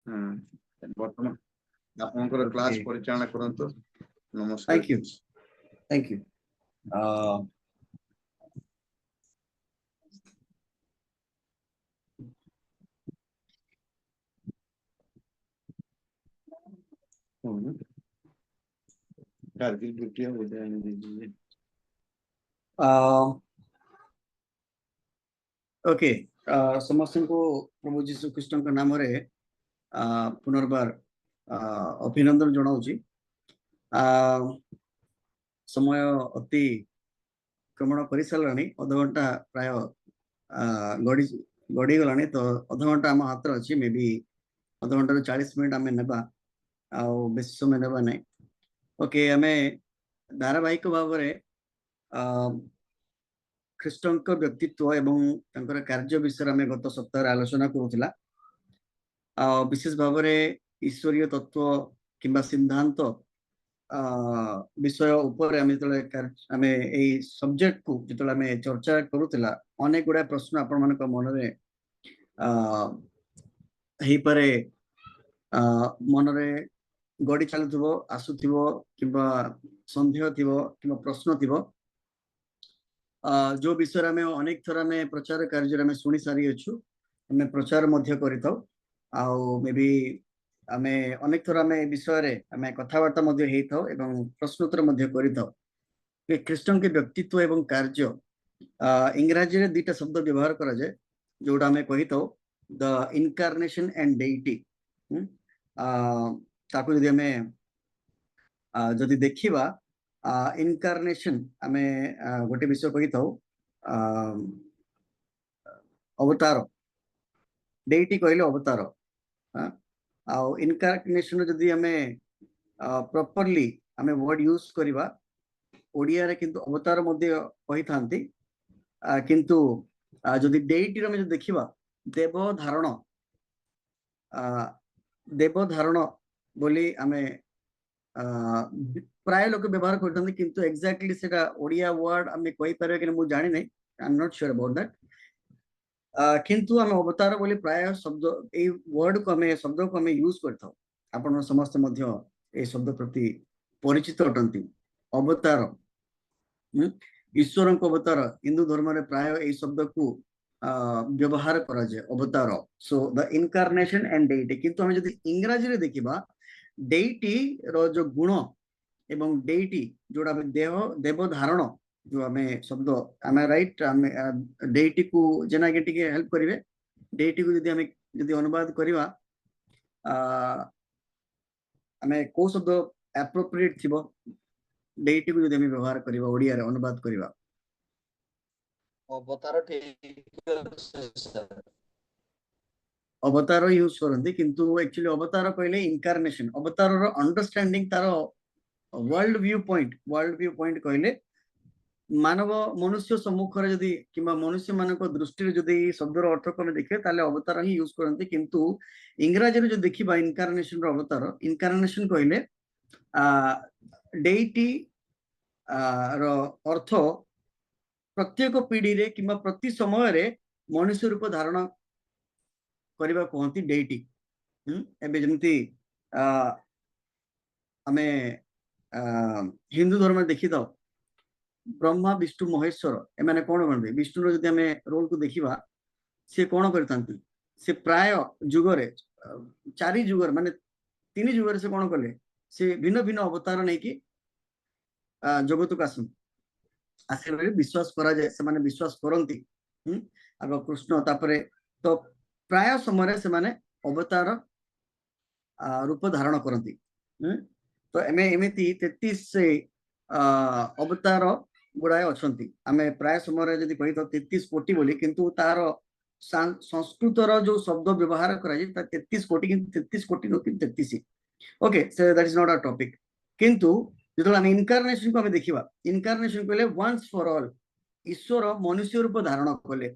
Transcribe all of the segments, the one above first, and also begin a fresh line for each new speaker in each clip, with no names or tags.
ବର୍ତ୍ତମାନ ଆପଣଙ୍କର କ୍ଲାସ ପରିଚାଳନା କରନ୍ତୁ। ନମସ୍କାର।
Thank you. Thank you. Okay, समस्त को प्रभु जीशु कृष्ण का नाम रे पुनर्बार अभिनंदन जनाऊँगी। समय अति क्रमण कर सारे अध घंटा प्राय गड़ी गला तो अध घंटा आम हाथ अच्छी मे बी अध घंटा 40 मिनट आम नेबा बेस समय नेबा नहीं। ओके, आम धारावाहिक भाव में ख्रीष्टंक व्यक्तित्व एवं तंकर कार्य विषय में गत सप्ताह आलोचना करूला। विशेष भाव में ईश्वरीय तत्व किंबा सिद्धांत विषय उपर आमे सब्जेक्ट को जो चर्चा करूला अनेक गुड़ा प्रश्न आपण मान मन में पारे मन रे गड़ी चलुथबो आसुथबो किंबा संदेह थिबो किंबा प्रश्न थिबो जो विषय में अनेक थर आम प्रचार कार्य में शुणी सारी अच्छु आम प्रचार मे बी आम अनेक थर आम विषय आम कथबार्ता एवं प्रश्नोत्तर ख्रीष्टन के व्यक्तित्व एवं कार्य इंग्राजी रे दुईटा शब्द व्यवहार करा जाए जोटा आम कही था द इनकार्नेशन एंड डेइटी। ताकू जदि आम जदि देखिबा इनकार्नेशन आमे गोटे विषय कही था अवतार, डेइटी कहले अवतार। इनकार्नेशन जदि आमे प्रॉपर्ली आमे वर्ड यूज करिबा ओडिया रे किंतु अवतार मध्ये कही थांती किंतु जदि डेइटी रे जो देखिबा देव धारण बोली आमे प्राय लोग व्यवहार करते किंतु एक्जाक्टली सेटा ओडिया वर्ड आमे कहि पारे कि मु जानि नै, I am not sure about that. किंतु आमे अवतार बोली प्राय शब्द ए वर्ड को आमे शब्द को आमे यूज करथाउ। आपण समस्त मध्य ए शब्द प्रति परिचित अटंती। अवतार ईश्वर को अवतार हिंदू धर्म रे प्राय ए शब्द को व्यवहार करा जाय अवतार। So the incarnation and deity. किंतु आमे जदि इंग्रजी रे देखिबा डेइटी रो जो गुण एवं डेइटी जोड़ा देव धारण जो आमे शब्द आमे राइट आमे डेइटी को जेना के टिके हेल्प करिवे। डेइटी को जदि आमे जदि अनुवाद करिवा आमे को शब्द एप्रोप्रिएट थिबो डेइटी को जदि आमे व्यवहार करिवा ओडिया रे अनुवाद करिवा
अवतार
अवतार यूज करते किंतु एक्चुअली अवतार कहले इनकार्नेशन अवतार रो अंडरस्टैंडिंग तारो वर्ल्ड व्यू पॉइंट कहले मानव मनुष्य सम्मुख रे जदी किबा मनुष्य मानक दृष्टि रे जदी शब्द रो अर्थ को देखे ताले अवतार ही यूज करते। किंतु इंग्रजी रे जो देखिबा इनकार्नेशन रो अवतार इनकार्नेशन कहले डेइटी रो अर्थ प्रत्येक पीढ़ी रे किबा प्रति समय रे मनुष्य रूप धारण करबा कहती डेइटी। एबे जमती आमे हिंदू धर्म देखि दो ब्रह्मा विष्णु महेश्वर एमाने कोन करते विष्णु रो जदि आमे रोल को देखिबा से कोन करतांती से प्राय जुगरे 4 जुगर माने 3 जुगर से कोन करले से भिन्न भिन्न अवतार नै कि जगत को आसे विश्वास करा जाय से माने विश्वास करंती। आगो कृष्ण तापरे तो प्राय समय से माने अवतार रूप धारण करती। तो एमे एमिति 33 अवतार गुड़ाए अच्छी आम प्राय समय जदि कही तो 33 कोटी बोली किंतु तार संस्कृत जो शब्द व्यवहार कर 33 कोटी 33 कोटी 33। Okay, so that is not a topic. किंतु जो आम इनकार्नेशन को आम देखा इनकार्नेशन कहले वंस फॉर ऑल ईश्वर मनुष्य रूप धारण कले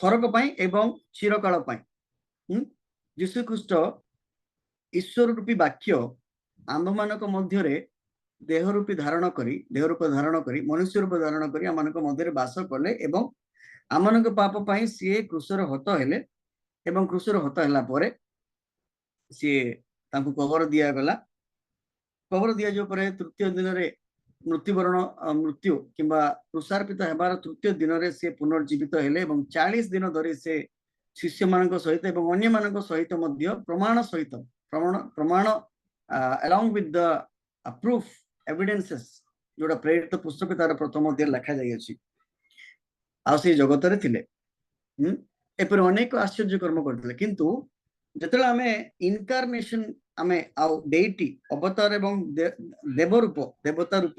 थरक एवं चिरकाल जीशु ख्रीष्ट ईश्वर रूपी वाक्य आम मानक मध्य देह रूप धारण करी मनुष्य रूप धारण करी आम मध्य बास कले एवं आम पाप सी क्रूसर हत हेले एवं क्रूसर हत होला परे सी तांको कवर दिया गला कवर दिया जो पर तृतीय दिन रे मृत्युवरण मृत्यु किंबा तुषारपित हेबार तृतीय दिन रे से पुनर्जीवित हेले एवं 40 दिन धरि से शिष्य मानक सहित एवं अन्य मानक सहित मध्य प्रमाण सहित प्रमाण along with the proof evidences जोड़ा प्रेरित पुस्तक तार प्रथम अध्याय लिखा जाय अछि आ से जगत रे थिले एपर अनेक आश्चर्य कर्म करथिले किंतु जतले हमें इनकार्नेशन हमें आउ डेटी अवतार एवं देव रूप देवता रूप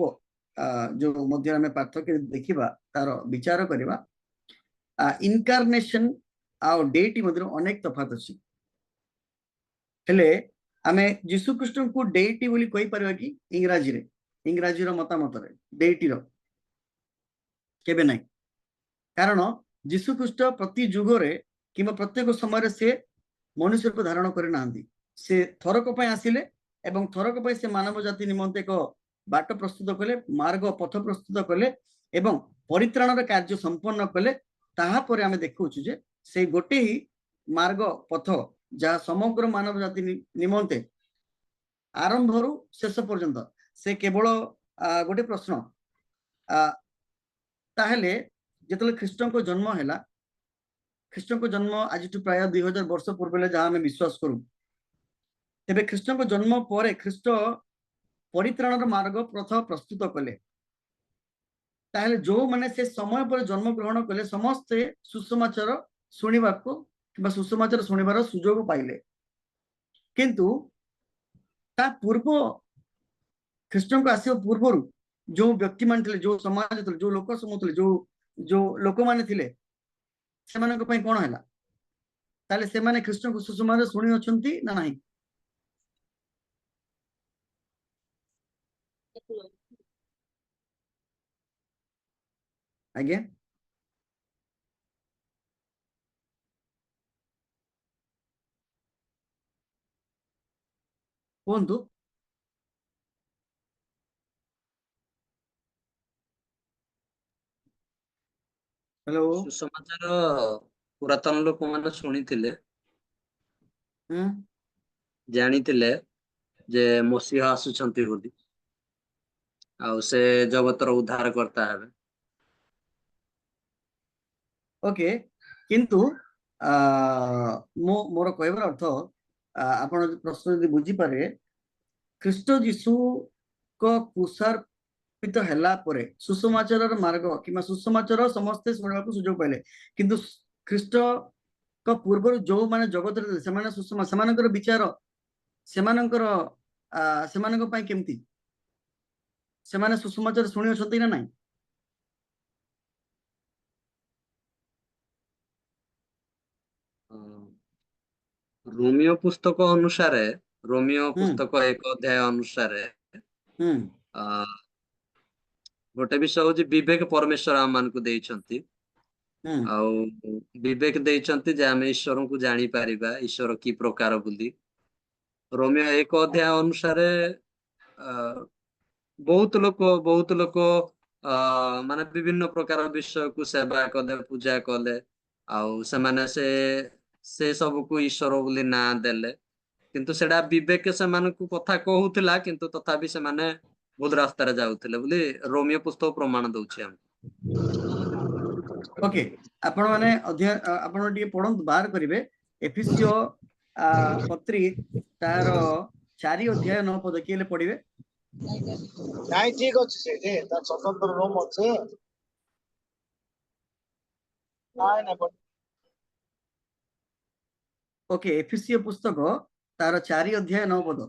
जो मध्य हमें पार्थक्य देखिबा तार विचार करबा इनकार्नेशन आउ डेटी मध्य अनेक तफात अछि हेले आमे यीशु कृष्ण को डेटी बोली कहि परबा कि इंग्राजी रो मतामत रे डेटी रो केबे नै कारण यीशु ख्रीष्ट प्रति युग रे किंबा प्रत्येक समय से मनुष्य को धारण करे नांदी से थरक पय आसिले एवं थरक पय से मानव जाति निमंते को बाट प्रस्तुत कले मार्ग पथ प्रस्तुत कले एवं परित्राण रे कार्य संपन्न कले ताहा परे हमें देखौछु जे से गोटे ही मार्ग पथ जहा समग्र मानव जाति निमंते आरंभ रु शेष पर्यंत से केवल गोटे प्रश्न ताहेले जेतले ख्रीष्ट को जन्म हैला ख्रीष्ट को जन्म आज प्राय 2000 वर्ष पूर्व जहाँ हमें विश्वास करूँ तेरे ख्रीष्ट को जन्म पर ख्रीष्ट परित्राण मार्ग पथ प्रस्तुत कले ताहले जो माने से समय पर जन्म ग्रहण कले समस्ते सुसमाचार शुणा कि सुसमाचार शुणवार सुजोग पाइले किंतु ता पूर्व ख्रीष्ट को आस पूर्व जो व्यक्ति मान थे जो समाज थे जो लोक समूह थे जो लोक माने थिले सेमानक पई कोन हैला ताले सेमाने कृष्ण को सुसमाचार शुणी अछंती ना नाही आज्ञा कोंतु हेलो
सुसमाचार पुरातन लोक माने शुणिथिले जानिथिले जे मसीहा आसुछंती बोली आ से जगतर उद्धार करता है
ओके किंतु मोर कहबार अर्थ आपण प्रश्न यदि बुझी पारे ख्रीष्ट जीशु को कुसार्पित हैला परे सुसमाचार मार्ग कि सुसमाचार समस्ते शुणा सुजोग पाइले किंतु ख्रीष्ट को पूर्व जो माने जगत से माने सुसमाचार विचार से केमती से माने सुसमाचार शुणी अछंती ना नहीं
रोमियो पुस्तक अनुसार रोमियो पुस्तक 1 अध्याय अनुसार गोटे विषय हूँ विवेक परमेश्वर आम मान को देइछंती आउ विवेक देइछंती जे आमे ईश्वर को जानी पारिबा ईश्वर की प्रकार बुली रोमियो 1 अध्याय अनुसार बहुत लोक माने विभिन्न प्रकार विषय को सेवा कले पूजा कले आउ से माने से सब को ईश्वर बोली ना देले किंतु सेडा विवेक से मान को कथा कहूतिला किंतु तथापि से माने भूल रास्ता रे जाउथिले बोली रोमियो पुस्तक प्रमाण दउछि हम
ओके आपण माने अध्याय आपण टी पढंत बाहर करिवे एफिसियो पत्री तार 4 अध्याय 9 पद केले पढिवे
ନାଇଁ ଠିକ ଅଛି ସେଇଠି ତାର ସ୍ୱତନ୍ତ୍ର ରୁମ୍ ଅଛି ନାଇଁ ନାଇଁ
ओके एफिसियो पुस्तक तार 4 अध्याय 9 पद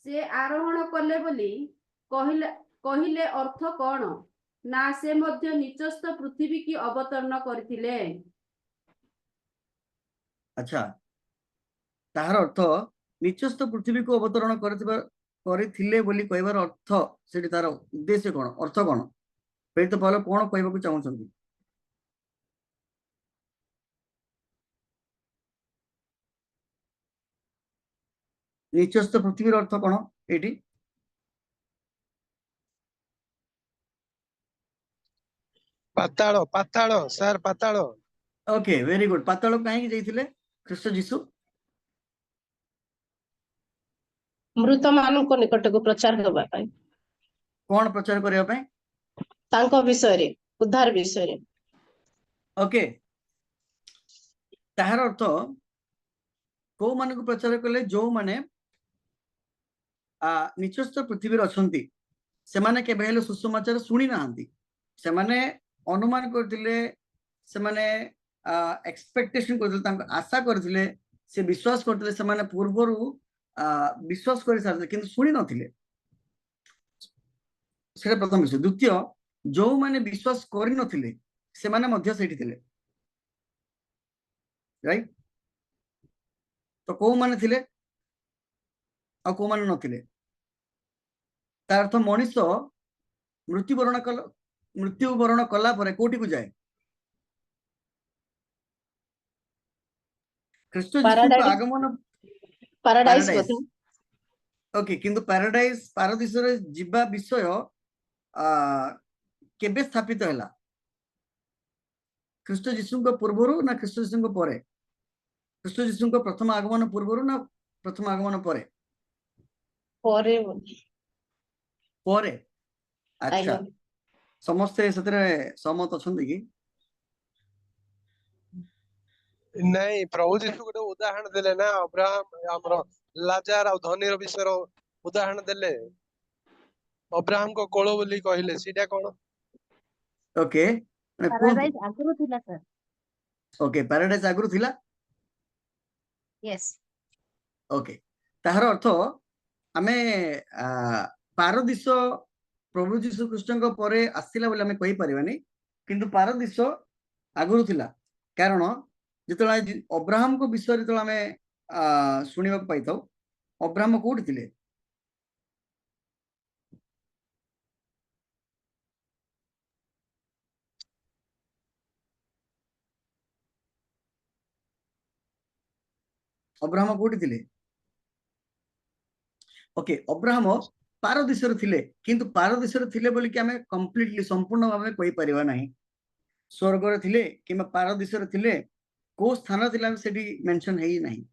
से आरोहण कले बोली कहिले अर्थ कौन ना से मध्य निचस्थ पृथ्वी की अवतरण करथिले
अच्छा तार अर्थ निचस्थ पृथ्वी को अवतरण करथिले बोली कहबार अर्थ सेठी तार उद्देश्य कोन अर्थ कोन प्रेरित पौल कोन कहबाकू चाहउछंती निचस्थ पृथ्वी अर्थ कोन एठी
ପାତାଳ ପାତାଳ ସାର୍ ପାତାଳ।
ओके वेरी गुड पाताल कहीं जाइथिले ख्रीष्ट जीसु
ମୃତ ମାନଙ୍କ ନିକଟକୁ ପ୍ରଚାର କରିବା ପାଇଁ
कौन प्रचार करबा ପାଇଁ
ତାଙ୍କ ବିଷୟରେ ଉଦ୍ଧାର ବିଷୟରେ
ओके ताहार अर्थ को मानक प्रचार कले जो माने निचस्थ पृथ्वी अछंती से माने केबे हेले सुसमाचार सुनी नाहंती से माने अनुमान करथिले से माने एक्सपेक्टेशन करथिले तांको आशा करथिले से विश्वास करथिले से माने पूर्वरु विश्वास करि सारथिले किंतु सुनी नथिले से प्रथम विषय द्वितीय जो माने विश्वास करि नथिले से माने मध्य सेठी थिले राइट तो को माने थिले आ को माने नथिले तार अर्थ मनुष्य मृत्युवरण कला परे कोठी को जाए ख्रीष्ट जीसु
Paradise.
आगमन
ପାରାଡାଇସ୍
Paradise.
ବୋଧେ
ओके किंतु पैराडाइज पारदीस रे जिबा विषय केबे स्थापित हैला ख्रीष्ट जीसु को पूर्वरु ना ख्रीष्ट जीसु को परे ख्रीष्ट जीसु को प्रथम आगमन पूर्वरु ना प्रथम आगमन परे
ପରେ ବୋଧେ
परे अच्छा
ଆଜ୍ଞା
समस्ते सेतरे सहमत अछंती कि
ନାଇଁ ପ୍ରଭୁ ଯୀଶୁ ଗୋଟେ ଉଦାହରଣ ଦେଲେ ନା ଅବ୍ରାହମ ଆମର ଲାଜାର ଆଉ ଧନୀର ବିଷୟର ଉଦାହରଣ ଦେଲେ ଅବ୍ରାହମଙ୍କ କୋଳ ବୋଲି କହିଲେ ସେଇଟା କଣ?
ओके माने कोन
ପାରାଡାଇସ୍ ଆଗରୁ ଥିଲା ସାର୍
ओके पैराडाइज आगरु थिला
ୟେସ୍
ओके ताहार अर्थ आमे पारदीस प्रभु जीशु कृष्ण परे आसिला बोले आमे कहि परिबानी किंतु पारदीस आगरु थिला कारण जेतला अब्राहम को विषय जेतला आमे सुनिबा पाइथौ अब्राहम कोठी थिले अब्राहम कोठी थिले ओके अब्राहम पारदीसर थिले किंतु पारदीसर थिले बोली कि हमें कंप्लीटली संपूर्ण भाव में कोई परिवा नहीं स्वर्ग रे थिले किंबा पारदीसर थिले को स्थान थिला सेठी मेंशन है ही नहीं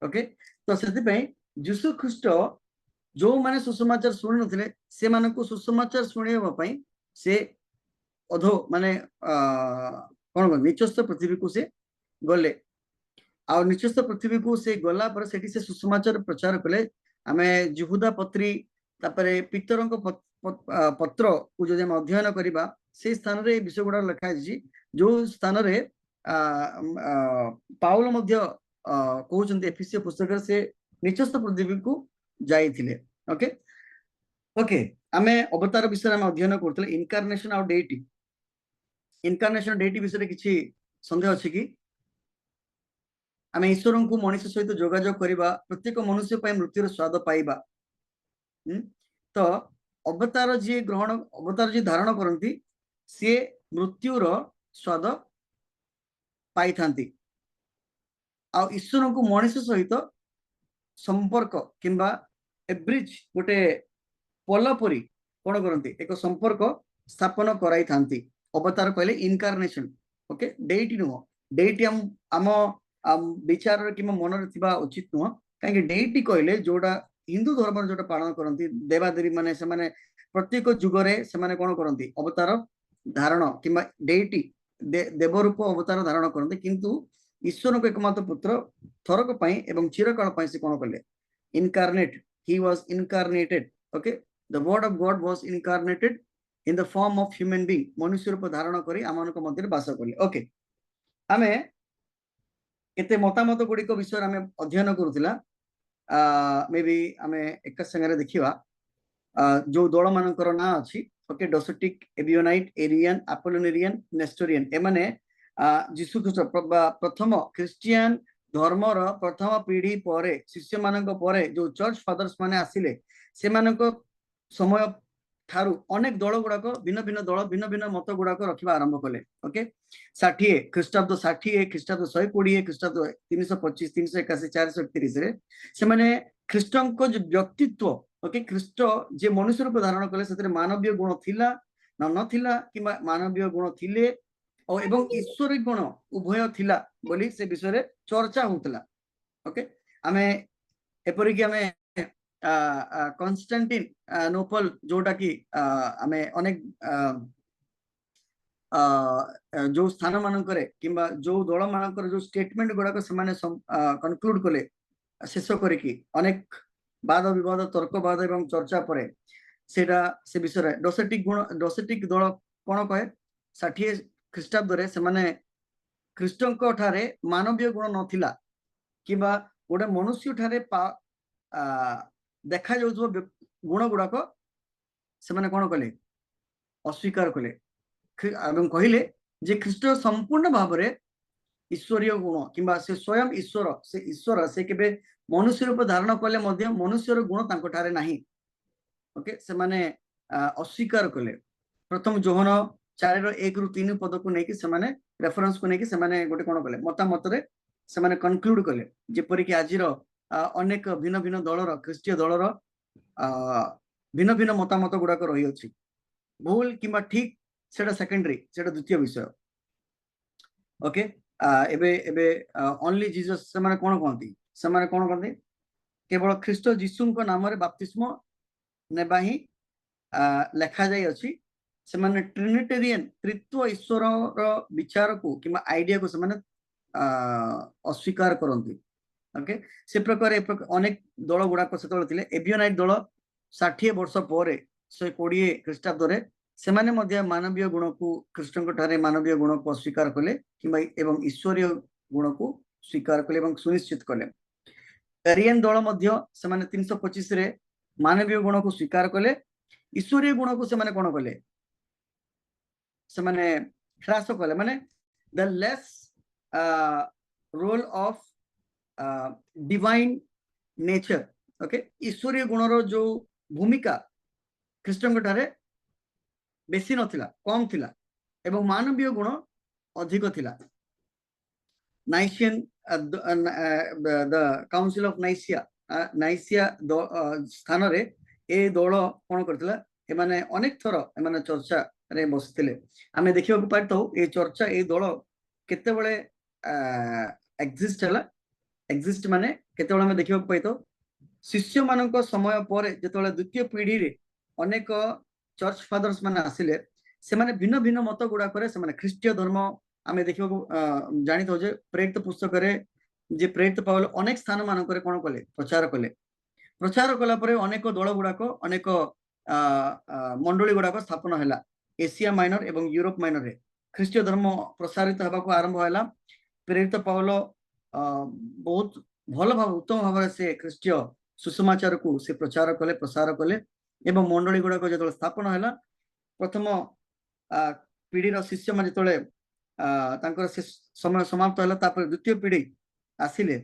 ओके तो सेति पे यीशु ख्रीष्ट जो माने सुसमाचार सुनि नथिले से माने को सुसमाचार सुनिबा पई से अधो माने कोन निचस्थ पृथ्वी को से गले आ निचस्थ पृथ्वी को से गला पर सेठी से सुसमाचार प्रचार कले आमे यहूदा पत्री तापरे पितरंक पत्र को जदि हम अध्ययन करिबा से स्थान रे विषय गुडा लिखा अछि जो स्थान रे पाउल मध्य कहउचंती एफिसियो पुस्तक से निचस्थ पृथ्वी को जाइथिले ओके ओके आमे अवतार विषय में अध्ययन करथले इनकार्नेशन और डेटी विषय रे किछि संदेह अछि कि आमे ईश्वर को मनुष्य सहित जोगाजोग करबा प्रत्येक मनुष्य पय मृत्युर स्वाद पाइबा तो अवतार जी धारण करती सी मृत्युर स्वाद पाई थांती आ ईश्वर को मनुष्य सहित संपर्क किंबा ए ब्रिज गोटे पोल परी कौन करती एक संपर्क स्थापन कराई थांती अवतार कहले इनकार्नेशन ओके डेटी नुह डेटी आम विचार कि मन रे उचित नुह कहीं डेटी कहले जोड़ा हिंदू धर्म जोटा पालन करती देवादेवी माने से माने प्रत्येक जुगरे से माने कौन करती अवतार धारण किंबा डेटी देवरूप अवतार धारण करते किंतु ईश्वर को एकमात्र पुत्र थरक पाई एवं चिरकाल पाई से कौन कले incarnate he was इनकार्नेटेड okay the word of God was इनकार्नेटेड in the form of human being मनुष्य रूप धारण करी आमनक मध्य वास कले ओके आमे केते मतामत गुड़िक विषय आमे अध्ययन करूतिला मे बी आमे एक संगे देखिबा जो दल मानकर ना अछि ओके डोसेटिक एबियोनाइट एरियन अपोलोनेरियन नेस्टोरियन एमाने जीसु ख्रीष्ट प्रथम क्रिश्चियन धर्मर प्रथम पीढ़ी परे शिष्य मानक परे जो चर्च फादर्स माने आसिले से मानक समय ठारू अनेक दल गुड़ाक भिन्न भिन्न दल भिन्न भिन्न मत गुड़ाक रखा आरंभ कले ओके 60 ख्रीष्टाब्द 60 ख्रीष्टाब्द 120 ख्रीष्टाब्द 325 381 431 रे से माने ख्रीष्टन को जो व्यक्तित्व ओके ख्रीष्ट जे मनुष्य रूप धारण कले सेतरे मानवीय गुण थिला ନଥିଲା କିମ୍ବା ମାନବୀୟ ଗୁଣ ଥିଲେ ଏବଂ ଈଶ୍ୱରିକ ଗୁଣ ଉଭୟ ଥିଲା ବୋଲି ସେ ବିଷୟରେ ଚର୍ଚ୍ଚା ହଉଥିଲା। ଓକେ, ଆମେ ଏପରିକି ଆମେ କନଷ୍ଟାଣ୍ଟିନ ନୋପଲ ଯୋଉଟା କି ଆମେ ଅନେକ ଯୋଉ ସ୍ଥାନ ମାନଙ୍କରେ କିମ୍ବା ଯୋଉ ଦଳ ମାନଙ୍କର ଯୋଉ ଷ୍ଟେଟମେଣ୍ଟ ଗୁଡାକ ସେମାନେ କନକ୍ଲୁଡ କଲେ ଶେଷ କରିକି ଅନେକ ବାଦ ବିବାଦ ତର୍କବାଦ ଏବଂ ଚର୍ଚ୍ଚା ପରେ ସେଇଟା ସେ ବିଷୟରେ ଡୋସେଟିକ ଦଳ କଣ କହେ 60 ଖ୍ରୀଷ୍ଟାବ୍ଦରେ ସେମାନେ ଖ୍ରୀଷ୍ଟଙ୍କ ଠାରେ ମାନବୀୟ ଗୁଣ ନଥିଲା କିମ୍ବା ଗୋଟେ ମନୁଷ୍ୟ ଠାରେ ଦେଖାଯାଉଥିବା ଗୁଣ ଗୁଡାକ ସେମାନେ କଣ କଲେ ଅସ୍ୱୀକାର କଲେ ଏବଂ କହିଲେ ଯେ ଖ୍ରୀଷ୍ଟ ସମ୍ପୂର୍ଣ୍ଣ ଭାବରେ ଈଶ୍ୱରୀୟ ଗୁଣ କିମ୍ବା ସେ ସ୍ୱୟଂ ଈଶ୍ୱର ସେ କେବେ ମନୁଷ୍ୟ ରୂପ ଧାରଣ କଲେ ମଧ୍ୟ ମନୁଷ୍ୟର ଗୁଣ ତାଙ୍କ ଠାରେ ନାହିଁ। ଓକେ, ସେମାନେ ଅସ୍ୱୀକାର କଲେ। ପ୍ରଥମ ଯୋହନ 4:1-3 ପଦକୁ ନେଇକି ସେମାନେ ରେଫରେନ୍ସକୁ ନେଇକି ସେମାନେ ଗୋଟେ କଣ କଲେ ମତାମତରେ ସେମାନେ କନକ୍ଲୁଡ କଲେ ଯେପରିକି ଆଜିର ଅନେକ ଭିନ୍ନ ଭିନ୍ନ ଦଳର ଖ୍ରୀଷ୍ଟୀୟ ଦଳର ଭିନ୍ନ ଭିନ୍ନ ମତାମତ ଗୁଡାକ ରହିଅଛି। ଭୁଲ କିମ୍ବା ଠିକ ସେଟା ସେକେଣ୍ଡାରୀ, ସେଟା ଦ୍ୱିତୀୟ ବିଷୟ। ଓକେ, ଏବେ ଏବେ ଓନ୍ଲି ଜିସସ୍ ସେମାନେ କଣ କହନ୍ତି? ସେମାନେ କଣ କହନ୍ତି? କେବଳ ଖ୍ରୀଷ୍ଟ ଯୀଶୁଙ୍କ ନାମରେ ବାପ୍ତିସ୍ମ ନେବା ହିଁ ଲେଖା ଯାଇଅଛି। ସେମାନେ ଟ୍ରିନିଟେରିଆନ ତ୍ରିତ୍ୱ ଈଶ୍ୱରର ବିଚାରକୁ କିମ୍ବା ଆଇଡିଆକୁ ସେମାନେ ଅସ୍ୱୀକାର କରନ୍ତି। ଓକେ, ସେ ପ୍ରକାର ଅନେକ ଦଳ ଗୁଡାକ ସେତେବେଳେ ଥିଲେ। ଏବିୟନାଇଟ ଦଳ 60 ବର୍ଷ ପରେ 120 ଖ୍ରୀଷ୍ଟାବ୍ଦରେ ସେମାନେ ମଧ୍ୟ ମାନବୀୟ ଗୁଣକୁ ଖ୍ରୀଷ୍ଟଙ୍କ ଠାରେ ମାନବୀୟ ଗୁଣକୁ ଅସ୍ୱୀକାର କଲେ କିମ୍ବା ଏବଂ ଈଶ୍ୱରୀୟ ଗୁଣକୁ ସ୍ୱୀକାର କଲେ ଏବଂ ସୁନିଶ୍ଚିତ କଲେ। ଏରିଆନ ଦଳ ମଧ୍ୟ ସେମାନେ 325 ରେ ମାନବୀୟ ଗୁଣକୁ ସ୍ୱୀକାର କଲେ, ଈଶ୍ୱରୀୟ ଗୁଣକୁ ସେମାନେ କଣ କଲେ? ସେମାନେ ହ୍ରାସ କଲେ, ମାନେ the less role of divine nature. Okay, ଈଶ୍ୱରୀୟ ଗୁଣର ଯୋଉ ଭୂମିକା ଖ୍ରୀଷ୍ଟଙ୍କ ଠାରେ ବେଶୀ ନଥିଲା, କମ ଥିଲା ଏବଂ ମାନବୀୟ ଗୁଣ ଅଧିକ ଥିଲା। ନାଇସିଆନ ଦ କାଉନସିଲ ଅଫ ନାଇସିଆ ସ୍ଥାନରେ ଏ ଦଳ କଣ କରିଥିଲା? ଏମାନେ ଅନେକ ଥର ଏମାନେ ଚର୍ଚ୍ଚାରେ ବସିଥିଲେ। ଆମେ ଦେଖିବାକୁ ପାଇଥାଉ ଏ ଚର୍ଚ୍ଚା ଏ ଦଳ କେତେବେଳେ ଏକ୍ଜିଷ୍ଟ ହେଲା। ଏକ୍ଜିଷ୍ଟ ମାନେ କେତେବେଳେ ଆମେ ଦେଖିବାକୁ ପାଇଥାଉ ଶିଷ୍ୟ ମାନଙ୍କ ସମୟ ପରେ ଯେତେବେଳେ ଦ୍ୱିତୀୟ ପିଢିରେ ଅନେକ ଚର୍ଚ୍ଚ ଫାଦର୍ସ ମାନେ ଆସିଲେ, ସେମାନେ ଭିନ୍ନ ଭିନ୍ନ ମତ ଗୁଡାକରେ ସେମାନେ ଖ୍ରୀଷ୍ଟୀୟ ଧର୍ମ ଆମେ ଦେଖିବାକୁ ଜାଣିଥାଉ ଯେ ପ୍ରେରିତ ପୁସ୍ତକରେ ଯେ ପ୍ରେରିତ ପାଉଲ ଅନେକ ସ୍ଥାନ ମାନଙ୍କରେ କଣ କଲେ? ପ୍ରଚାର କଲେ। ପ୍ରଚାର କଲା ପରେ ଅନେକ ଦଳ ଗୁଡାକ ଅନେକ ମଣ୍ଡଳୀ ଗୁଡାକ ସ୍ଥାପନ ହେଲା ଏସିଆ ମାଇନର ଏବଂ ୟୁରୋପ ମାଇନରରେ। ଖ୍ରୀଷ୍ଟୀୟ ଧର୍ମ ପ୍ରସାରିତ ହେବାକୁ ଆରମ୍ଭ ହେଲା। ପ୍ରେରିତ ପାଉଲ ବହୁତ ଭଲ ଭାବେ ଉତ୍ତମ ଭାବରେ ସେ ଖ୍ରୀଷ୍ଟୀୟ ସୁସମାଚାରକୁ ସେ ପ୍ରଚାର କଲେ, ପ୍ରସାର କଲେ ଏବଂ ମଣ୍ଡଳୀ ଗୁଡାକ ଯେତେବେଳେ ସ୍ଥାପନ ହେଲା, ପ୍ରଥମ ପିଢିର ଶିଷ୍ୟମାନେ ଯେତେବେଳେ ତାଙ୍କର ସେ ସମୟ ସମାପ୍ତ ହେଲା, ତାପରେ ଦ୍ୱିତୀୟ ପିଢି ଆସିଲେ,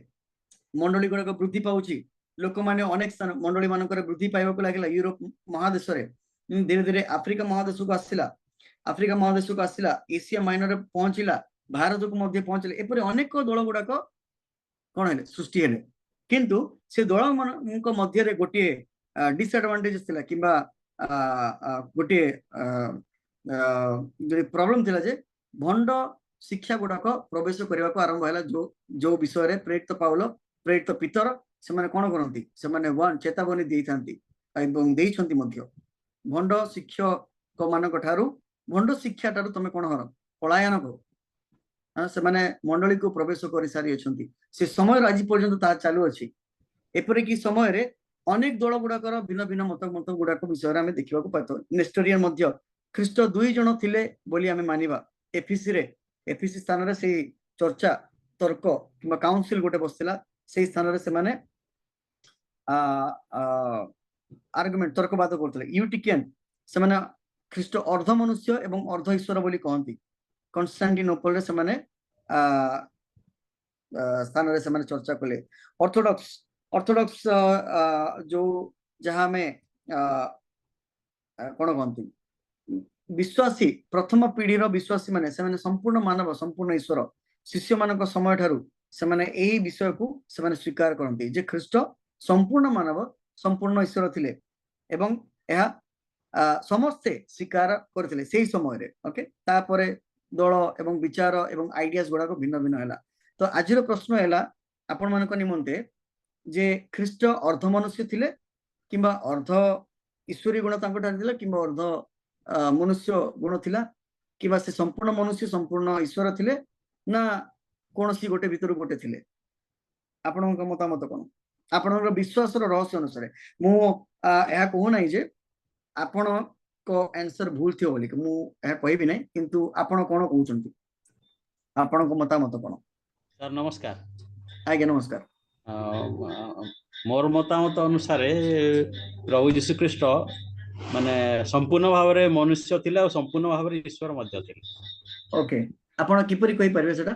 ମଣ୍ଡଳୀ ଗୁଡାକ ବୃଦ୍ଧି ପାଉଛି। ଲୋକମାନେ ଅନେକ ସ୍ଥାନ ମଣ୍ଡଳୀ ମାନଙ୍କର ବୃଦ୍ଧି ପାଇବାକୁ ଲାଗିଲା। ୟୁରୋପ ମହାଦେଶରେ ଧୀରେ ଧୀରେ ଆଫ୍ରିକା ମହାଦେଶକୁ ଆସିଲା, ଏସିଆ ମାଇନରରେ ପହଞ୍ଚିଲା, ଭାରତକୁ ମଧ୍ୟ ପହଞ୍ଚିଲେ। ଏପରି ଅନେକ ଦଳ ଗୁଡାକ କଣ ହେଲେ? ସୃଷ୍ଟି ହେଲେ। କିନ୍ତୁ ସେ ଦଳ ମାନଙ୍କ ମଧ୍ୟରେ ଗୋଟିଏ ଡିସଆଡଭାଣ୍ଟେଜ ଥିଲା କିମ୍ବା ଗୋଟିଏ ପ୍ରୋବ୍ଲେମ ଥିଲା ଯେ ଭଣ୍ଡ ଶିକ୍ଷା ଗୁଡାକ ପ୍ରବେଶ କରିବାକୁ ଆରମ୍ଭ ହେଲା। ଯୋଉ ବିଷୟରେ ପ୍ରେରିତ ପାଉଲ, ପ୍ରେରିତ ପିତର ସେମାନେ କଣ କରନ୍ତି? ସେମାନେ ଚେତାବନୀ ଦେଇଥାନ୍ତି ଏବଂ ଦେଇଛନ୍ତି ମଧ୍ୟ। ଭଣ୍ଡ ଶିକ୍ଷକ ମାନଙ୍କ ଠାରୁ, ଭଣ୍ଡ ଶିକ୍ଷା ଠାରୁ ତମେ କଣ କର? ପଳାୟନ କର। ସେମାନେ ମଣ୍ଡଳୀକୁ ପ୍ରବେଶ କରି ସାରିଅଛନ୍ତି। ସେ ସମୟରୁ ଆଜି ପର୍ଯ୍ୟନ୍ତ ତାହା ଚାଲୁଅଛି। ଏପରିକି ସମୟରେ ଅନେକ ଦଳ ଗୁଡାକର ଭିନ୍ନ ଭିନ୍ନ ମତ ଗୁଡାକ ବିଷୟରେ ଆମେ ଦେଖିବାକୁ ପାଇଥାଉ। ନେଷ୍ଟୋରିଆନ ମଧ୍ୟ ଖ୍ରୀଷ୍ଟ 2 ଜଣ ଥିଲେ ବୋଲି ଆମେ ମାନିବା। ଏଫିସି ସ୍ଥାନରେ ସେଇ ଚର୍ଚ୍ଚା ତର୍କ କିମ୍ବା କାଉନସିଲ ଗୋଟେ ବସିଥିଲା। ସେଇ ସ୍ଥାନରେ ସେମାନେ ଆର୍ଗୁମେଣ୍ଟ ତର୍କବାଦ କରୁଥିଲେ। ୟୁଟିକିଆନ ସେମାନେ ଖ୍ରୀଷ୍ଟ ଅର୍ଦ୍ଧ ମନୁଷ୍ୟ ଏବଂ ଅର୍ଦ୍ଧ ଈଶ୍ୱର ବୋଲି କହନ୍ତି। କନଷ୍ଟାଣ୍ଟିନୋପଲରେ ସେମାନେ ସ୍ଥାନରେ ସେମାନେ ଚର୍ଚ୍ଚା କଲେ। ଅର୍ଥୋଡକ୍ସ ଯୋଉ ଯାହା ଆମେ କଣ କହନ୍ତି ବିଶ୍ୱାସୀ, ପ୍ରଥମ ପିଢିର ବିଶ୍ୱାସୀ ମାନେ ସେମାନେ ସମ୍ପୂର୍ଣ୍ଣ ମାନବ, ସମ୍ପୂର୍ଣ୍ଣ ଈଶ୍ୱର। ଶିଷ୍ୟ ମାନଙ୍କ ସମୟ ଠାରୁ ସେମାନେ ଏହି ବିଷୟକୁ ସେମାନେ ସ୍ୱୀକାର କରନ୍ତି ଯେ ଖ୍ରୀଷ୍ଟ ସମ୍ପୂର୍ଣ୍ଣ ମାନବ, ସମ୍ପୂର୍ଣ୍ଣ ଈଶ୍ୱର ଥିଲେ ଏବଂ ଏହା ସମସ୍ତେ ସ୍ୱୀକାର କରିଥିଲେ ସେଇ ସମୟରେ। ଓକେ, ତାପରେ ଦଳ ଏବଂ ବିଚାର ଏବଂ ଆଇଡିଆସ୍ ଗୁଡାକ ଭିନ୍ନ ଭିନ୍ନ ହେଲା। ତ ଆଜିର ପ୍ରଶ୍ନ ହେଲା ଆପଣ ମାନଙ୍କ ନିମନ୍ତେ ଯେ ଖ୍ରୀଷ୍ଟ ଅର୍ଦ୍ଧ ମନୁଷ୍ୟ ଥିଲେ କିମ୍ବା ଅର୍ଦ୍ଧ ଈଶ୍ୱରୀ ଗୁଣ ତାଙ୍କଠାରେ ଥିଲା କିମ୍ବା ଅର୍ଦ୍ଧ ମନୁଷ୍ୟ ଗୁଣ ଥିଲା କିମ୍ବା ସେ ସମ୍ପୂର୍ଣ୍ଣ ମନୁଷ୍ୟ ସମ୍ପୂର୍ଣ୍ଣ ଈଶ୍ୱର ଥିଲେ ନା କୌଣସି ଗୋଟେ ଭିତରୁ ଗୋଟେ ଥିଲେ? ଆପଣଙ୍କ ମତାମତ କ'ଣ? ଆପଣଙ୍କର ବିଶ୍ୱାସର ରହସ୍ୟ ଅନୁସାରେ। ମୁଁ ଏହା କହୁନାହିଁ ଯେ ଆପଣଙ୍କ ଆନ୍ସର ଭୁଲ ଥିବ ବୋଲି, ମୁଁ ଏହା କହିବି ନାହିଁ, କିନ୍ତୁ ଆପଣ କ'ଣ କହୁଛନ୍ତି? ଆପଣଙ୍କ ମତାମତ କ'ଣ?
ସାର୍ ନମସ୍କାର।
ଆଜ୍ଞା ନମସ୍କାର।
ମୋର ମତାମତ ଅନୁସାରେ ପ୍ରଭୁ ଯୀଶୁଖ୍ରୀଷ୍ଟ ମାନେ ସମ୍ପୂର୍ଣ୍ଣ ଭାବରେ ମନୁଷ୍ୟ ଥିଲେ ଆଉ ସମ୍ପୂର୍ଣ୍ଣ ଭାବରେ ଈଶ୍ୱର ମଧ୍ୟ ଥିଲେ।
ଓକେ, ଆପଣ କିପରି କହିପାରିବେ ସେଟା?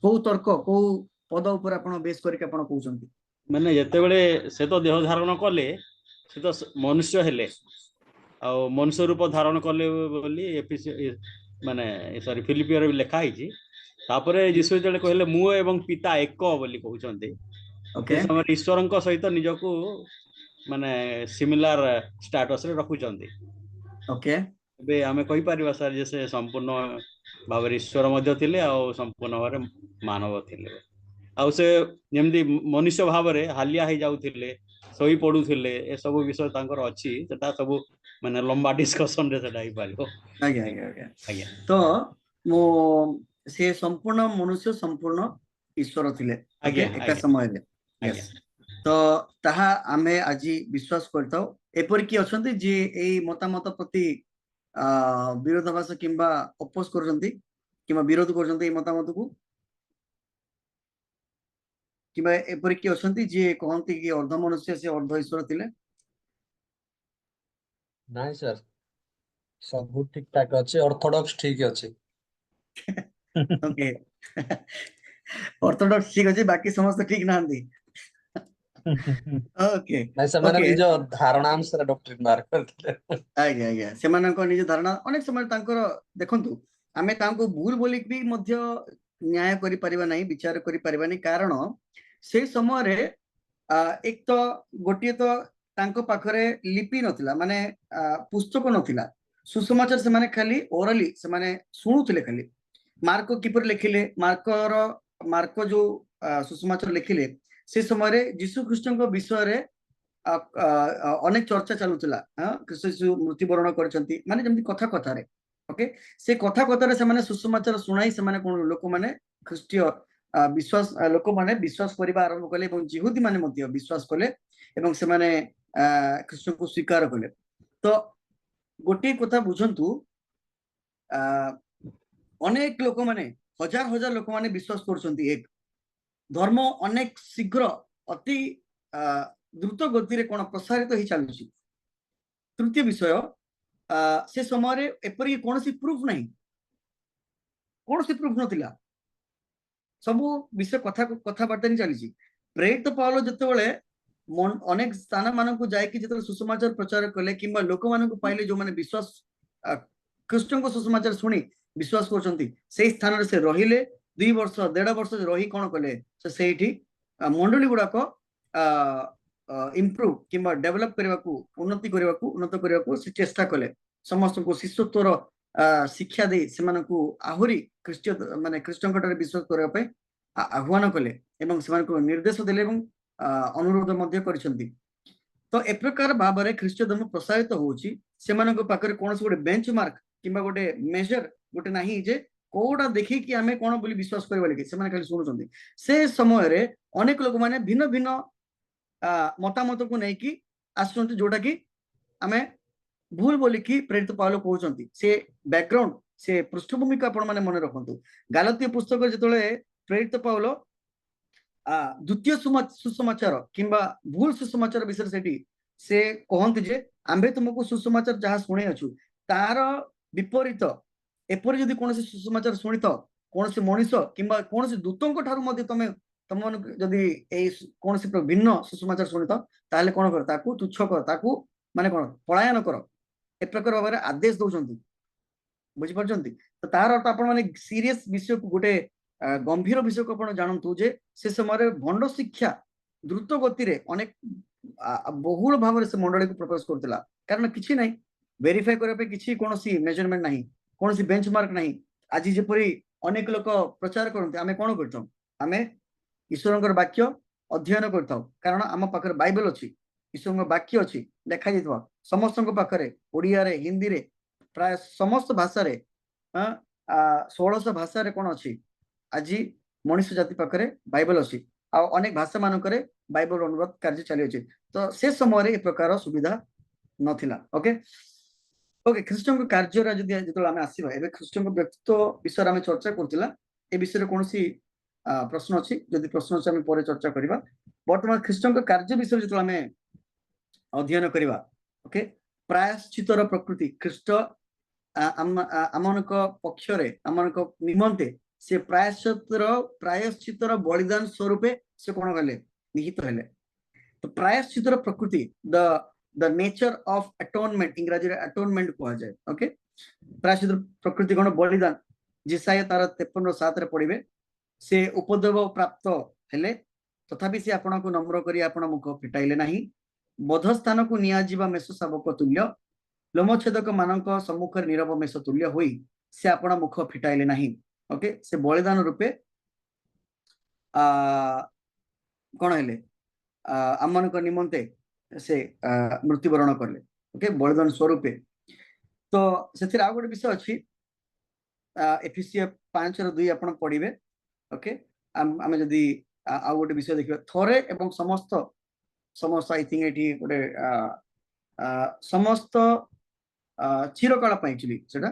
କୋଉ ତର୍କ କୋଉ ପଦ ଉପରେ ଆପଣ ବେସ୍ କରିକି ଆପଣ କହୁଛନ୍ତି?
ମାନେ ଯେତେବେଳେ ସେ ତ ଦେହ ଧାରଣ କଲେ, ସେ ତ ମନୁଷ୍ୟ ହେଲେ ଆଉ ମନୁଷ୍ୟ ରୂପ ଧାରଣ କଲେ ବୋଲି ମାନେ ସରି ଫିଲିପିଓରେ ବି ଲେଖା ହେଇଛି। ତାପରେ ଯୀଶୁ ଯେତେବେଳେ କହିଲେ ମୁଁ ଏବଂ ପିତା ଏକ ବୋଲି କହୁଛନ୍ତି, ସେ ସମୟରେ ଈଶ୍ୱରଙ୍କ ସହିତ ନିଜକୁ ମାନେ ସିମିଲାର ଷ୍ଟାଟସରେ ରଖୁଛନ୍ତି।
ଓକେ,
ଏବେ ଆମେ କହିପାରିବା ସାର୍ ଯେ ସେ ସମ୍ପୂର୍ଣ୍ଣ ଭାବରେ ଈଶ୍ୱର ମଧ୍ୟ ଥିଲେ ଆଉ ସମ୍ପୂର୍ଣ୍ଣ ଭାବରେ ମାନବ ଥିଲେ। ଆଉ ସେ ଯେମିତି ମନୁଷ୍ୟ ଭାବରେ ହାଲିଆ ହେଇଯାଉଥିଲେ, ଶୋଇ ପଡୁଥିଲେ, ଏସବୁ ବିଷୟ ତାଙ୍କର ଅଛି। ସେଟା ସବୁ ମାନେ ଲମ୍ବା ଡିସ୍କସନରେ ସେଟା ହେଇପାରିବ।
ଆଜ୍ଞା ଆଜ୍ଞା ଆଜ୍ଞା
ଆଜ୍ଞା।
ତ ମୁଁ ସେ ସମ୍ପୂର୍ଣ୍ଣ ମନୁଷ୍ୟ ସମ୍ପୂର୍ଣ୍ଣ ଈଶ୍ୱର ଥିଲେ ଏକା ସମୟରେ। ତ ତାହା ଆମେ ଆଜି ବିଶ୍ୱାସ କରିଥାଉ। ଏପରିକି ଅଛନ୍ତି ଯିଏ ଏଇ ମତାମତ ପ୍ରତି ବିରୋଧାଭାସ କିମ୍ବା ଅପୋଜ କରୁଛନ୍ତି କିମ୍ବା ବିରୋଧ କରୁଛନ୍ତି ଏଇ ମତାମତକୁ, କିମ୍ବା ଏପରିକି ଅଛନ୍ତି ଯିଏ କହନ୍ତି କି ଅର୍ଦ୍ଧ ମନୁଷ୍ୟ ସେ ଅର୍ଦ୍ଧ ଈଶ୍ୱର ଥିଲେ?
ନାଇଁ ସାର୍, ସବୁ ଠିକ ଠାକ ଅଛି, ଅର୍ଥୋଡକ୍ସ ଠିକ ଅଛି।
ଓକେ, ଅର୍ଥୋଡକ୍ସ ଠିକ ଅଛି, ବାକି ସମସ୍ତେ ଠିକ ନାହାନ୍ତି। ଓକେ,
ନାଇଁ ସେମାନେ ନିଜ ଧାରଣା ଅନୁସାରେ ଡକ୍ଟ୍ରିନ ବାହାର କରିଥିଲେ।
ଆଜ୍ଞା ଆଜ୍ଞା, ସେମାନଙ୍କ ନିଜ ଧାରଣା ଅନେକ ସମୟ ତାଙ୍କର ଦେଖନ୍ତୁ, ଆମେ ତାଙ୍କୁ ଭୁଲ ବୋଲି ବି ମଧ୍ୟ ନ୍ୟାୟ କରିପାରିବା ନାହିଁ, ବିଚାର କରିପାରିବାନି। କାରଣ ସେଇ ସମୟରେ ଏକ ତ ଗୋଟିଏ ତ ତାଙ୍କ ପାଖରେ ଲିପି ନଥିଲା, ମାନେ ପୁସ୍ତକ ନଥିଲା, ସୁସମାଚାର ସେମାନେ ଖାଲି ଓରାଲି ସେମାନେ ଶୁଣୁଥିଲେ। ଖାଲି ମାର୍କ କିପରି ଲେଖିଲେ, ମାର୍କ ଯୋଉ ସୁସମାଚାର ଲେଖିଲେ, ସେ ସମୟରେ ଯୀଶୁ ଖ୍ରୀଷ୍ଟଙ୍କ ବିଷୟରେ ଅନେକ ଚର୍ଚ୍ଚା ଚାଲୁଥିଲା। ଖ୍ରୀଷ୍ଟ ଯୀଶୁ ମୃତ୍ୟୁବରଣ କରିଛନ୍ତି, ମାନେ ଯେମିତି କଥା କଥାରେ। ଓକେ, ସେ କଥା କଥାରେ ସେମାନେ ସୁସମାଚାର ଶୁଣାଇ ସେମାନେ କଣ ଲୋକମାନେ ଖ୍ରୀଷ୍ଟୀୟ ଲୋକମାନେ ବିଶ୍ୱାସ କରିବା ଆରମ୍ଭ କଲେ ଏବଂ ଜିହୁଦୀ ମାନେ ମଧ୍ୟ ବିଶ୍ୱାସ କଲେ ଏବଂ ସେମାନେ ଖ୍ରୀଷ୍ଟଙ୍କୁ ସ୍ୱୀକାର କଲେ। ତ ଗୋଟିଏ କଥା ବୁଝନ୍ତୁ, ଅନେକ ଲୋକମାନେ ହଜାର ହଜାର ଲୋକମାନେ ବିଶ୍ୱାସ କରୁଛନ୍ତି ଏକ ଧର୍ମ ଅନେକ ଶୀଘ୍ର ଅତି ଦ୍ରୁତ ଗତିରେ କଣ ପ୍ରସାରିତ ହେଇ ଚାଲୁଛି। ତୃତୀୟ ବିଷୟ, ସେ ସମୟରେ ଏପରି କୌଣସି ପ୍ରୁଫ ନାହିଁ, କୌଣସି ପ୍ରୁଫ ନଥିଲା, ସବୁ ବିଷୟ କଥାବାର୍ତ୍ତା ହିଁ ଚାଲିଛି। ପ୍ରେରିତ ପାଉଲ ଯେତେବେଳେ ଅନେକ ସ୍ଥାନ ମାନଙ୍କୁ ଯାଇକି ଯେତେବେଳେ ସୁସମାଚାର ପ୍ରଚାର କଲେ କିମ୍ବା ଲୋକମାନଙ୍କୁ ପାଇଲେ ଯୋଉମାନେ ବିଶ୍ୱାସ ଖ୍ରୀଷ୍ଟଙ୍କ ସୁସମାଚାର ଶୁଣି ବିଶ୍ୱାସ କରୁଛନ୍ତି, ସେଇ ସ୍ଥାନରେ ସେ ରହିଲେ 2 ବର୍ଷ 1.5 ବର୍ଷ ରହି କଣ କଲେ, ସେ ସେଇଠି ମଣ୍ଡଳୀ ଗୁଡାକ ଇମ୍ପ୍ରୁଭ କିମ୍ବା ଡେଭଲପ କରିବାକୁ, ଉନ୍ନତ କରିବାକୁ ସେ ଚେଷ୍ଟା କଲେ। ସମସ୍ତଙ୍କୁ ଶିଷ୍ୟତ୍ୱର ଶିକ୍ଷା ଦେଇ ସେମାନଙ୍କୁ ଆହୁରି ଖ୍ରୀଷ୍ଟଙ୍କ ଠାରେ ବିଶ୍ୱାସ କରିବା ପାଇଁ ଆହ୍ୱାନ କଲେ ଏବଂ ସେମାନଙ୍କୁ ନିର୍ଦ୍ଦେଶ ଦେଲେ ଏବଂ ଅନୁରୋଧ ମଧ୍ୟ କରିଛନ୍ତି। ତ ଏ ପ୍ରକାର ଭାବରେ ଖ୍ରୀଷ୍ଟ ଧର୍ମ ପ୍ରସାରିତ ହଉଛି। ସେମାନଙ୍କ ପାଖରେ କୌଣସି ଗୋଟେ ବେଞ୍ଚ ମାର୍କ କିମ୍ବା ଗୋଟେ ମେଜର ଗୋଟେ ନାହିଁ ଯେ କୋଉଟା ଦେଖିକି ଆମେ କଣ ବୋଲି ବିଶ୍ୱାସ କରିବା ଲାଗି, ସେମାନେ ଖାଲି ଶୁଣୁଛନ୍ତି। ସେ ସମୟରେ ଅନେକ ଲୋକମାନେ ଭିନ୍ନ ଭିନ୍ନ ମତାମତକୁ ନେଇକି ଆସୁଛନ୍ତି, ଯୋଉଟା କି ଆମେ ଭୁଲ ବୋଲିକି ପ୍ରେରିତ ପାଉଲ କହୁଛନ୍ତି। ସେ ବ୍ୟାକଗ୍ରାଉଣ୍ଡ, ସେ ପୃଷ୍ଠଭୂମିକୁ ଆପଣ ମାନେ ମନେ ରଖନ୍ତୁ। ଗାଲାତୀୟ ପୁସ୍ତକ ଯେତେବେଳେ ପ୍ରେରିତ ପାଉଲ ଦ୍ୱିତୀୟ ସୁସମାଚାର କିମ୍ବା ଭୁଲ ସୁସମାଚାର ବିଷୟରେ ସେଠି ସେ କହନ୍ତି ଯେ ଆମ୍ଭେ ତୁମକୁ ସୁସମାଚାର ଯାହା ଶୁଣେଇଅଛୁ ତାର ବିପରୀତ ଏପରି ଯଦି କୌଣସି ସୁସମାଚାର ଶୁଣିଥାଅ, କୌଣସି ମଣିଷ କିମ୍ବା କୌଣସି ଦୂତଙ୍କ ଠାରୁ ମଧ୍ୟ ତମମାନଙ୍କୁ ଯଦି ଏଇ କୌଣସି ଭିନ୍ନ ସୁସମାଚାର ଶୁଣିଥାଅ, ତାହେଲେ କଣ କର, ତାକୁ ତୁଚ୍ଛ କର, ତାକୁ ମାନେ କଣ ପଳାୟନ କର, ଏ ପ୍ରକାର ଭାବରେ ଆଦେଶ ଦଉଛନ୍ତି। ବୁଝିପାରୁଛନ୍ତି? ତ ତାର ଅର୍ଥ ଆପଣ ମାନେ ସିରିୟସ ବିଷୟକୁ, ଗୋଟେ ଗମ୍ଭୀର ବିଷୟକୁ ଆପଣ ଜାଣନ୍ତୁ ଯେ ସେ ସମୟରେ ଭଣ୍ଡ ଶିକ୍ଷା ଦ୍ରୁତ ଗତିରେ ଅନେକ ବହୁଳ ଭାବରେ ସେ ମଣ୍ଡଳୀକୁ ପ୍ରକାଶ କରୁଥିଲା। କାରଣ କିଛି ନାହିଁ, वेरीफाई करबा पे किछि कोनोसी मेजरमेंट नाही कोनोसी बेंचमार्क नाही आज जेपरी अनेक लोक प्रचार करते आमे कोन करथौ आमे ईश्वरंकर वाक्य अध्ययन करथौ कारण आम पाखरे बाइबल अछि ईश्वरंकर वाक्य अछि देखा जैतबा समस्त पाखरे ओडिया रे हिंदी रे प्राय समस्त भाषा रे 1600 भाषा रे कोन अछि आज मनुष्य जाति पाखरे बाइबल अछि आ अनेक भाषा मानकरे बाइबल अनुवाद कार्य चली अछि तो से समय रे ए प्रकार सुविधा नथिला ओके ओके ख्रीष्टन को कार्य रा जदि जेतल आमे आसीबा एबे ख्रीष्टन को व्यक्तित्व विषय आमे चर्चा करतिला ए विषय रे कोनोसी प्रश्न अछि जदि प्रश्न अछि आमे परे चर्चा करिबा वर्तमान ख्रीष्टन को कार्य विषय जेतल आमे अध्ययन करिबा ओके प्रायश्चित्तर प्रकृति ख्रीष्ट आमनक पक्षरे आमनक निमंते से प्रायश्चित्तर बलिदान स्वरूपे से कोन गले निहित हेले तो प्रायश्चित्तर प्रकृति the nature of atonement इंग्रजी रे atonement को जाय ओके प्रायश्चित्तर प्रकृति कोन बलिदान जिसाय तार 53:7 रे पढिबे से उपद्रव प्राप्त हेले तथापि से आपण को नम्र करी आपण मुख फिटाइले नाही बोध स्थान को निया जीवा मेष शावक तुल्य लोमछेदक मानक सम्मुख नीरव मेष तुल्य होई से आपण मुख फिटाइले नाही ओके से बलिदान रूपे कोन हेले आमनक निमंते से मृत्युवरण करले ओके बलिदान स्वरूपे तो से आ गोटे विषय अच्छी एफिसिया 5:2 आपण पढ़िबे ओके आमे जदी आ गोटे विषय देखिबा थरे एवं समस्त समस्त आई थिंक एठी गोटे समस्त चिरकाल पई एक्चुअली सेटा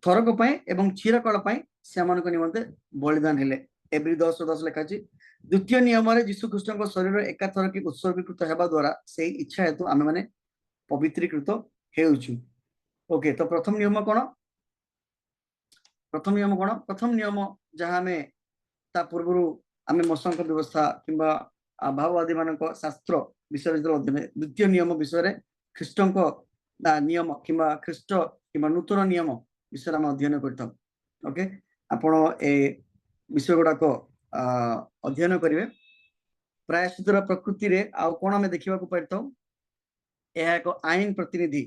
थरक पई एवं चिरकाल पई से आमनक निमंते बलिदान हेले एवरी 10:10 लिखा अछि द्वितीय नियम रे यीशु ख्रीष्टन को शरीर एका थर की उत्सर्गीकृत हेबा द्वारा से इच्छा हेतु आमे माने पवित्रीकृत हेउछु ओके तो प्रथम नियम कोन प्रथम नियम जहां में ता पूर्वरु आमे मसंक व्यवस्था किंबा भाववादी मानक शास्त्र विषय अध्ययन द्वितीय नियम विषय रे ख्रीष्टन को नियम किंबा ख्रीष्ट किंबा नूतन नियम विषय हम अध्ययन करथम ओके आपण ए विषय गुडा को अध्ययन करिवे प्रायश्चित्तर प्रकृति रे आ कोन हमें देखिबा को पाइतो एहा एक आईन प्रतिनिधि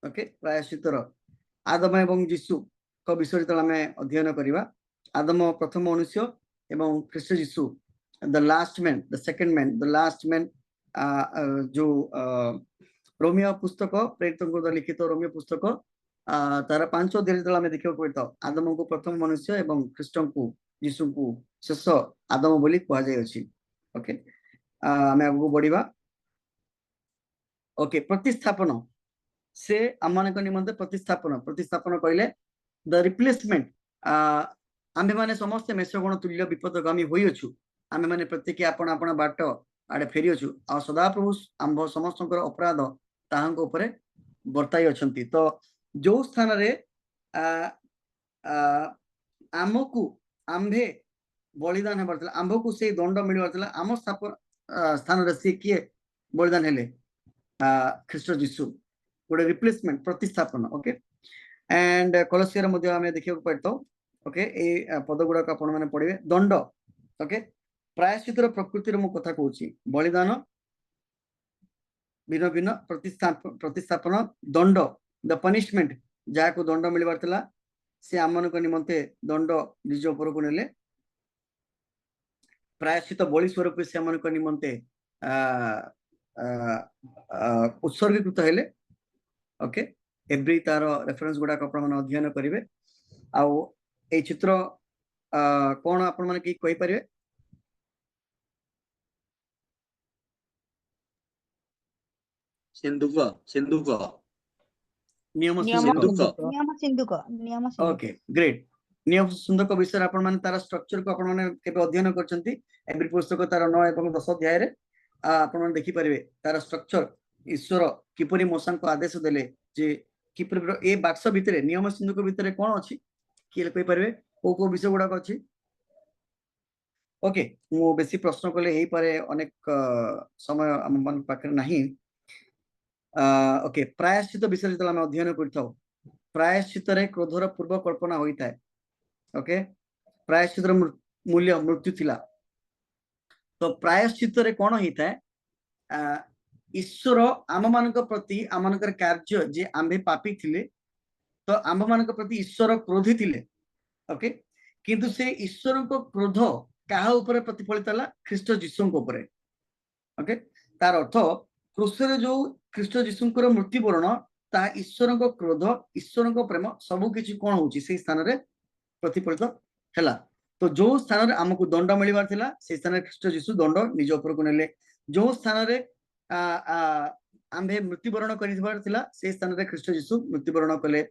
ओके प्रायश्चित्तर आदम एवं यीशु को विषय तल हमें अध्ययन करिवा आदम प्रथम मनुष्य एवं ख्रीष्ट यीशु the last man the second man the last man जो रोमियो पुस्तक प्रेरितों को लिखित रोमियो पुस्तक तार 5 अध्याय तल हमें देखिबा को पाइतो आदम को प्रथम मनुष्य एवं ख्रीष्ट को यीशु को शेष आदम बोली कहा जाय अछि ओके हमें आगु बढ़िबा ओके प्रतिस्थापन से आमनक निमंते प्रतिस्थापन कहले द रिप्लेसमेंट आमे माने समस्त मेषगुण तुल्य विपदगामी होई अछु आमे माने प्रत्येक आपण आपण बाट आडे फेरी अछु आ सदा प्रभु आंभ समस्तकर अपराध ताहांक ऊपर बर्ताई अछंती तो जो स्थान रे आमकु आंभे बलिदान हेबार आंभ को से दंड मिलबार आम स्थान रे से किए बलिदान हेले ख्रीष्ट यीशु गोटे रिप्लेसमेंट प्रतिस्थापन ओके एंड कोलोसियर मध्ये आमे देखियो पड़तो ओके ए पद गुडा को आपण माने पढिबे दंड ओके प्रायश्चित्तर प्रकृति रो मु कथा कहूची बलिदान भिन्न भिन्न प्रतिस्थापन दंड द पनिशमेंट जा को दंड मिलबार तला से आमन को निमंते दंड निज ऊपर को नेले प्रायश्चित बलि स्वरूप से आमन को निमंते उत्सर्गीकृत हेले ओके एवरी तार रेफरेंस गुडा को आपण अध्ययन करिवे आउ ए चित्र कोन आपण माने की कहि परिवे
सिंधुक
नियम
नियम
ओके ग्रेट नियम सिंधुक विषय आपण माने तार स्ट्रक्चर को आपण माने केबे अध्ययन करचंती एवरी पुस्तक तार 9 एवं 10 अध्याय रे आपण माने देखि परिवे तार स्ट्रक्चर ईश्वर किपरि मोसन को आदेश देले जे किपरि ए बाक्स भितरे नियम सिंधुक भितरे कोन अछि कि कहि परिवे को विषय गुडा को अछि ओके मु बेसी प्रश्न कले हेई पारे अनेक समय हम मन पाकर नाही ओके प्रायश्चित विषय जतला हम अध्ययन करथाउ प्रायश्चित रे क्रोधर पूर्व कल्पना होई थाए ओके प्रायश्चित मूल्य मृत्यु थिला तो प्रायश्चित रे कोन होई थाए ईश्वर आम मान प्रति आम कार्य जे आम्भे पापी थिले तो आम मान प्रति ईश्वर क्रोधी थिले ओके किंतु से ईश्वर को क्रोध क्या ऊपर प्रतिफलित है ख्रीष्ट जीशु ऊपर ओके तार अर्थ क्रूसरे जो ख्रीष्ट जीशुଙ୍କର मृत्युवरण ता ईश्वर को क्रोध ईश्वर को प्रेम सबु किछि कोन होछि से स्थान रे प्रतिफलित हैला तो जो स्थान रे हमकु दंड मिलबार थिला से स्थान रे ख्रीष्ट जीशु दंड निज ऊपर को नेले जो स्थान रे आम्भे मृत्युवरण करिबार थिला से स्थान रे ख्रीष्ट जीशु मृत्युवरण कले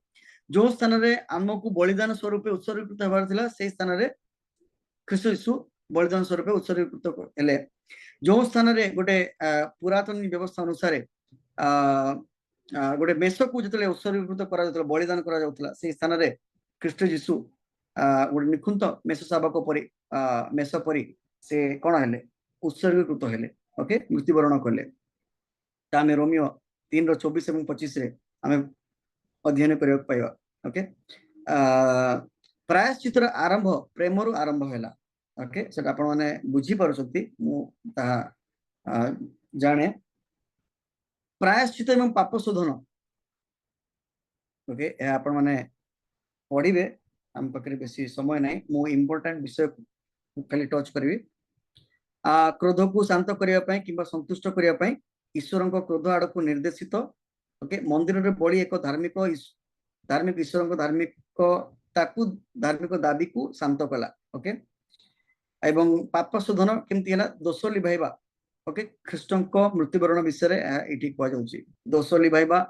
जो स्थान रे हमकु बलिदान स्वरूप उत्सर्गीकृत हेबार थिला से स्थान रे ख्रीष्ट जीशु बलिदान स्वरूप उत्सर्गीकृत हेले जो स्थान रे गोटे पुरातन व्यवस्था अनुसार गोटे मेष को जो उत्सर्गीकृत करा जाउतला बलिदान करा जाउतला से स्थान रे ख्रीष्ट जीशु गोटे निखुंत मेष शावक परि मेष परि से कोन हेले उत्सर्गीकृत हेले ओके मृत्युवरण कले ता में रोमियो 3:24 और 25 रे हमें अध्ययन करिया पाइबा ओके प्रायश्चितर आरंभ प्रेमरु आरंभ हैला ओके सेटा आपण माने बुझी पारुछथि मु ता जाने प्रायश्चित एवं पाप शोधन ओके ए आपण माने पढिबे हम पकरे बेसी समय नाही मु इंपोर्टेंट विषय खाली टच करबी क्रोध को शांत करिया पई किबा संतुष्ट करिया पई ईश्वर को क्रोध आड़ को निर्देशित ओके मंदिर रे बळी एक धार्मिक ईश्वर को धार्मिक दाबी को शांत कला ओके एवं पाप शोधन केमती हला दोष लिभाइबा ओके ख्रीष्टन को मृत्युवरण विषय रे एठी कह जाउची दोष लिभाइबा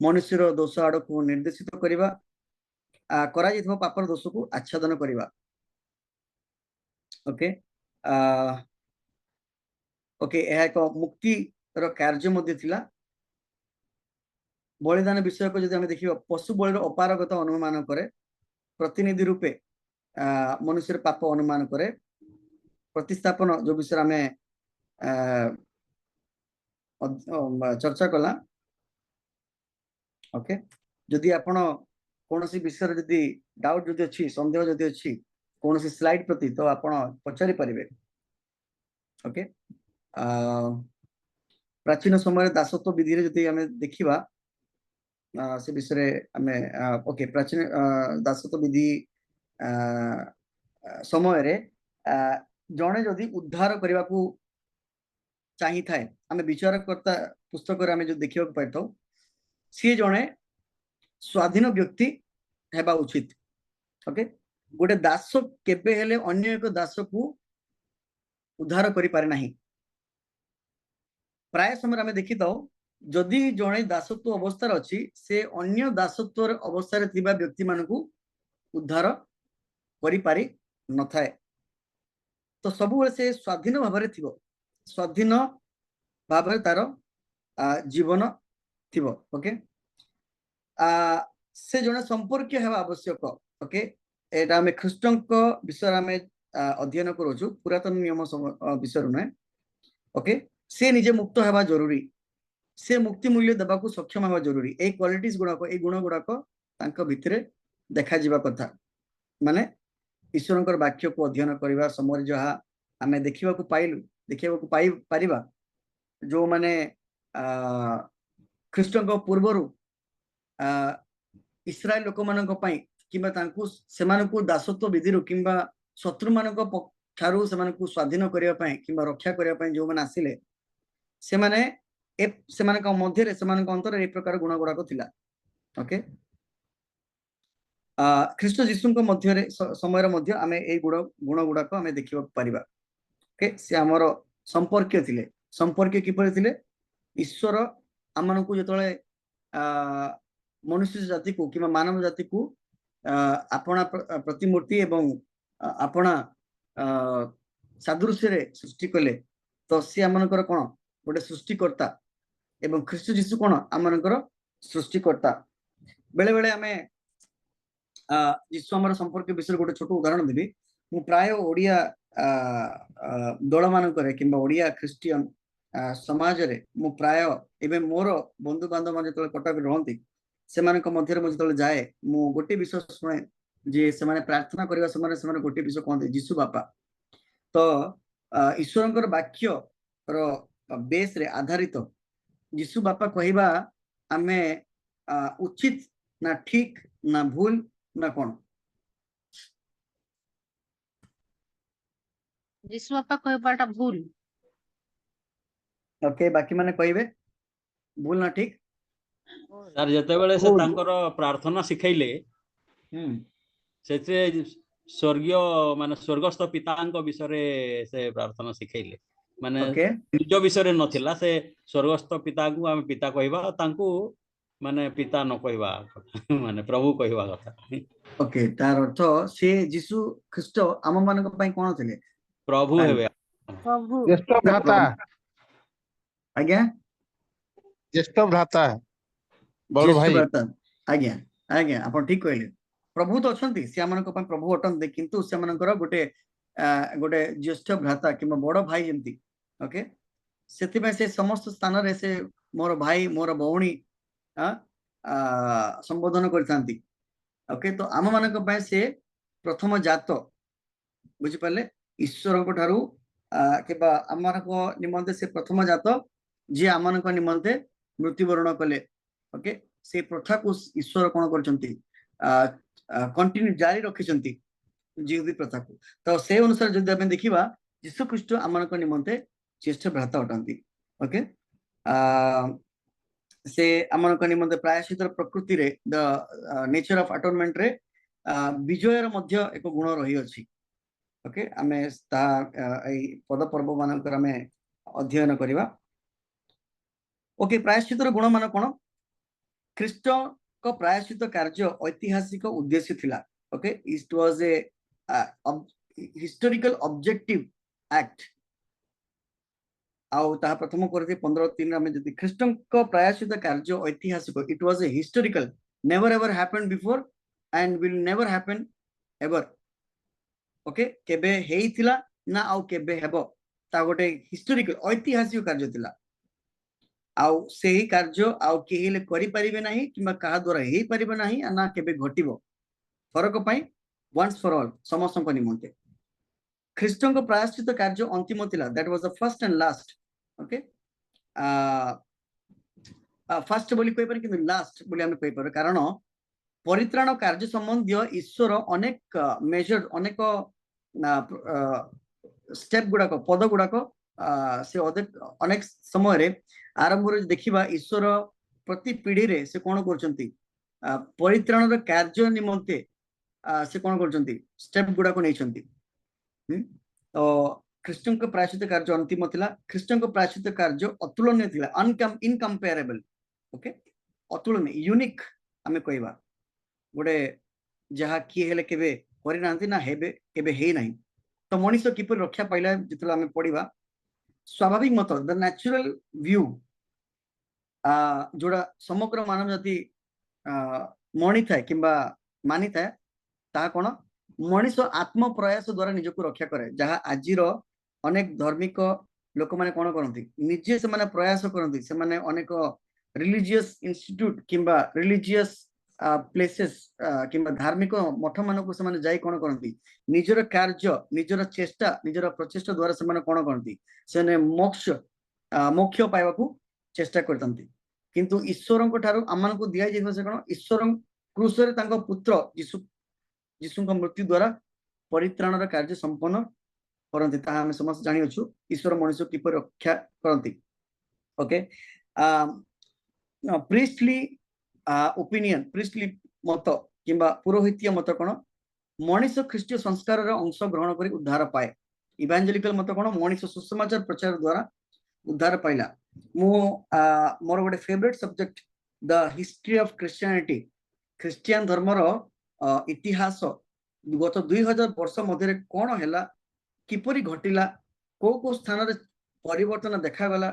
मनुष्यर दोष आड़ को निर्देशित करिबा करा जितबा पापर दोष को आच्छादन करिबा ओके ओके यह एक मुक्ति रो कार्य मध्य थिला बलिदान विषय को जदि देखिबा पशु बलिर अपारगता अनुमान करे प्रतिनिधि रूपे मनुष्य पाप अनुमान करे प्रतिस्थापन जो विषय हमें चर्चा कला ओके जदि आपण कोनोसी विषय जदि डाउट जदि अछि संदेह जदि अछि कोनोसी स्लाइड प्रति तो आपण पचारि परिबे ओके प्राचीन समय दासत्व विधि रे जदि हमें देखिबा से विषय हमें ओके प्राचीन दासत्व विधि समय रे जणे जदि उद्धार करबा को चाहि थाए हमें विचारकर्ता पुस्तक रे हमें जो देखिबा पाइतो सी जणे स्वाधीन व्यक्ति हेबा उचित ओके गोटे दास केबे हेले अन्य एक दास को उद्धार करि पारे नाही प्राय समय हमें देखि दो जदि जणे दासत्व अवस्था अछि से अन्य दासत्व अवस्था रे थिबा व्यक्ति मानकु उद्धार करि पारि न थाए तो सब से स्वाधीन भाव रे थिबो स्वाधीन भाव रे तार जीवन थिबो ओके से जने संपर्क हेबा आवश्यक ओके एटा हमें ख्रीष्टन को विषय हमें अध्ययन करूछु पुरातन नियम विषय न ओके से निजे मुक्त हेबा जरूरी से मुक्ति मूल्य देबा को सक्षम हेबा जरूरी ए क्वालिटीज गुडा को ए गुण गुडा को तांको भितरे देखा जिबा कथा माने ईश्वरंकर वाक्य को अध्ययन करबा समय जहा हमें देखिबा को पाई परिबा जो माने ख्रीष्टन को पूर्वरु इस्राएल लोक मानक पई किबा तांकु सेमानकु दासत्व विधिरु किबा शत्रु मानक पक्षारु सेमानकु स्वाधीन करिया पई किबा रक्षा करिया पई जो माने आसिले सेमाने सेमानक मध्य रे सेमानक अंतर रे प्रकार गुण गुडा को थिला ओके ख्रीष्ट जीशु को मध्य रे समय रे मध्य हमें ए गुण गुडा को हमें देखिबा परिबा ओके से हमर संपर्क थिले संपर्क किपर थिले ईश्वर हमनकु जतले मनुष्य जाति को कि मानव जाति को अपना प्रतिमूर्ति एवं अपना सादृश्य रे सृष्टि कले तो सी आमनकर कोन गोटे सृष्टिकर्ता एवं ख्रीष्ट जीशु कोन आमनकर सृष्टिकर्ता बेले बेले हमें जीशु हमर संपर्क विषय गोटे छोट उदाहरण देबी मु प्राय ओडिया दल मानकर किंबा ओडिया ख्रिस्टियन समाज रे मु प्राय एवं मोर बंधु बांधव मान जतले कटक रहंती सेमानक मध्य रे मु जाए मु गोटे विषय सुने जे सेमाने प्रार्थना करबा समय सेमाने गोटे विषय कहते जीशु बापा तो ईश्वरंकर वाक्य रो बेस रे आधारित यीशु बापा कहवा आमे उचित ना ठीक ना भूल ना कौन
ଯୀଶୁ ବାପା କହିବାଟା ଭୁଲ।
ओके बाकी माने कहबे भूल ना ठीक
ତାର ଯେତେବେଳେ ସେ
ଭୁଲ।
ତାଙ୍କର ପ୍ରାର୍ଥନା ଶିଖେଇଲେ ସେଥିରେ ସ୍वर्गीय ମାନେ ସ୍वर्ଗସ୍ଥ ପିତାଙ୍କ ବିଷୟରେ ସେ ପ୍ରାର୍ଥନା ଶିଖେଇଲେ ମାନେ
ओके
ନିଜ ବିଷୟରେ ନଥିଲା ସେ ସ୍वर्गस्थ ପିତାଙ୍କୁ ଆମେ ପିତା କହିବା ତାଙ୍କୁ ମାନେ ପିତା ନ କହିବା ମାନେ ପ୍ରଭୁ କହିବା କଥା
ओके तार अर्थ से यीशु ख्रीष्ट आम मानक पई कोन थिले
ପ୍ରଭୁ ହେବେ
ପ୍ରଭୁ
ଜ୍ୟେଷ୍ଠ ଭ୍ରାତା
आज्ञा
ଜ୍ୟେଷ୍ଠ ଭ୍ରାତା ବଡ
ज्येष्ठ
ଭାଇ
भ्राता आज्ञा आज्ञा आपण ठीक कहले प्रभु तो अछंती से मानक पई प्रभु अटन किंतु से मानकर गोटे ज्येष्ठ भ्राता कि बड़ भाई जेमती ओके सेति में से समस्त स्थान रे से मोर भाई मोर भौणी संबोधन करथांती ओके तो आम मानक पई से प्रथम जात बुझी पाले ईश्वर को ठारू केबा आमनको निमंते से प्रथम जात जे आमनको निमंते मृत्युवरण कले ओके से प्रथा को ईश्वर कोन करचंती कंटिन्यू जारी रखिचंती जीवदी प्रथा को तो से अनुसार जदि आपण देखिबा यीशु ख्रीष्ट आमनको निमंते ज्येष्ठ भ्राता अटंती ओके से आमनको निमंते प्रायश्चित प्रकृति रे द नेचर ऑफ अटोनमेंट रे विजयर मध्य एक गुण रही अछि ओके आमे ता पद पर्व मानकर आमे अध्ययन करिवा ओके प्रायश्चित गुण मान कोन ख्रीष्ट को प्रायश्चित कार्य ऐतिहासिक उद्देश्य थिला okay it was a historical objective act आउ ता प्रथम करते 15:3 आमे जति ख्रीष्ट को प्रायश्चित कार्य ऐतिहासिक it was a historical never ever happened before and will never happen ever okay केबे हेइथिला ना आउ केबे हेबो ता गोटे हिस्टोरिकल ऐतिहासिक कार्य थिला आउ सेही कार्य आउ केहिले करि परिबे नाही किबा कहा द्वारा हेइ परिबे नाही ना केबे घटिबो फरक पई वंस फॉर ऑल समस्त को निमंते ख्रीष्टन को प्रायश्चित कार्य अंतिम थिला that was the first and last okay first बोली कोइ पर कि लास्ट बोली हम कोइ पर कारण परित्राण कार्य संबंधी ईश्वर अनेक मेजर अनेक स्टेप गुड़ाक पद गुड़ाक से अनेक समय रे आरंभ रे देखिबा ईश्वर प्रति पीढ़ी रे से कोन करचंती परित्राण र कार्य निमंते से कोन करचंती स्टेप गुड़ाक नैचंती तो ख्रीष्टन को प्रायश्चित कार्य अंतिम थिला ख्रीष्टन को प्रायश्चित कार्य अतुलनीय थिला इनकम्पेरेबल ओके अतुलनीय यूनिक आमे कहबा गोटे जहा किए हेले केबे करि नांती ना हेबे केबे हेइ नाही तो मनुष्य किपर रक्षा पाइला जितला आमे पढिबा स्वाभाविक मत द नेचुरल व्यू जोड़ा समग्र मानव जाति मणि थाए किंबा मानि थाए ता कोन मनुष्य आत्म प्रयास द्वारा निजको रक्षा करे जहा आजिर अनेक धार्मिक लोक माने कोन करंती निजे से माने प्रयास करंती से माने अनेक रिलीजियस इंस्टीट्यूट किंबा रिलीजियस प्लेसेस किंबा धार्मिक मठ मान को से जाई कोन करंती निजर कार्य निजर चेष्टा निजर प्रचेष्टा द्वारा से माने कोन करंती से मोक्ष मोक्ष पाइबा को चेष्टा करतंती किंतु ईश्वर को ठारो अमान को दिया जेबा से कोन ईश्वर क्रूस रे तांको पुत्र यीशु को मृत्यु द्वारा परित्राण कार्य संपन्न करंती ता हम समस्त जानि अछु ईश्वर मनुष्य किपर रक्षा करंती ओके प्रीस्टली ओपिनियन प्रीस्टली मत किंबा पुरोहितीय मत कोन मनुष्य ख्रीष्टीय संस्कार रे अंश ग्रहण करी उद्धार पाए इवांजेलिकल मत कोन मनुष्य सुसमाचार प्रचार द्वारा उद्धार पाइला मो मोर गोटे favourite subject the history of Christianity Christian धर्म रो इतिहास गत 2000 वर्ष मध्य कौन है किपरि घटिला को स्थान रे परिवर्तन देखा गला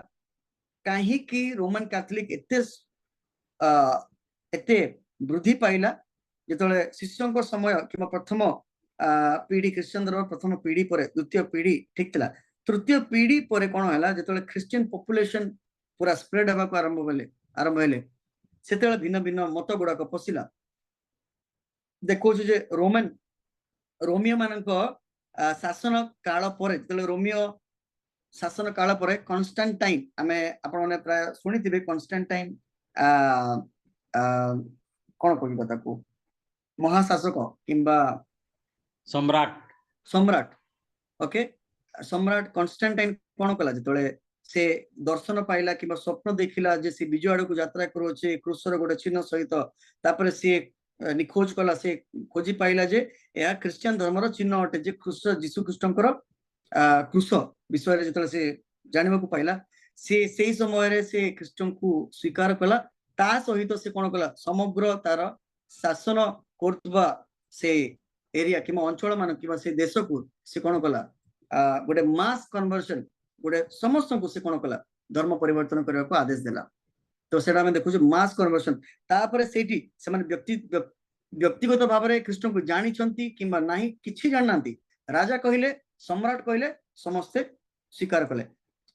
कहीं कि रोमन कैथोलिक एते वृद्धि पाइला जेतले शिष्यों को समय कि प्रथम पीढ़ी क्रिश्चियन धर्म प्रथम पीढ़ी पर द्वितीय पीढ़ी ठीक थिला तृतीय पीढ़ी पर कौन है जेतले क्रिश्चियन पॉपुलेशन पूरा स्प्रेड होगा को आरंभ हेले सेतेले भिन्न भिन्न मत गुड़ाक पशिला देखो जे रोमियो मानक शासन काल पर रोमियो शासन काल पर कन्स्टान्टाइन आमे आपण माने प्राय सुनिथिबे कन्स्टान्टाइन कोन कहबो ताको महाशासक किंबा
सम्राट
सम्राट ओके सम्राट कन्स्टान्टाइन कोन कला जतले से दर्शन पाइला किंबा स्वप्न देखिला जे से विजय आड़ को यात्रा करोचे क्रूसर गोटे चिन्ह सहित तापर से निखोज कला से खोजी पाइला जे या क्रिश्चियन धर्मर चिन्ह अटे जे क्रूस जीशु ख्रीष्टंकर क्रूस विषय जतले से जानिबा को पाइला से सेही समय रे से ख्रीष्टन को स्वीकार कला ता सहित से कोन कला समग्र तार शासन करतबा से एरिया किंबा अंचल मान किंबा से देश को से कोन कला गोटे मास कन्वर्सन गोटे समस्त को से कोन कला धर्म परिवर्तन करने को आदेश देला तो सेटा हमें देखु मास कन्वर्सन तापर सेठी से माने व्यक्तिगत भाव में कृष्ण को जानी छंती किंबा नाही किछि जाननांती राजा कहिले सम्राट कहिले समस्ते स्वीकार कले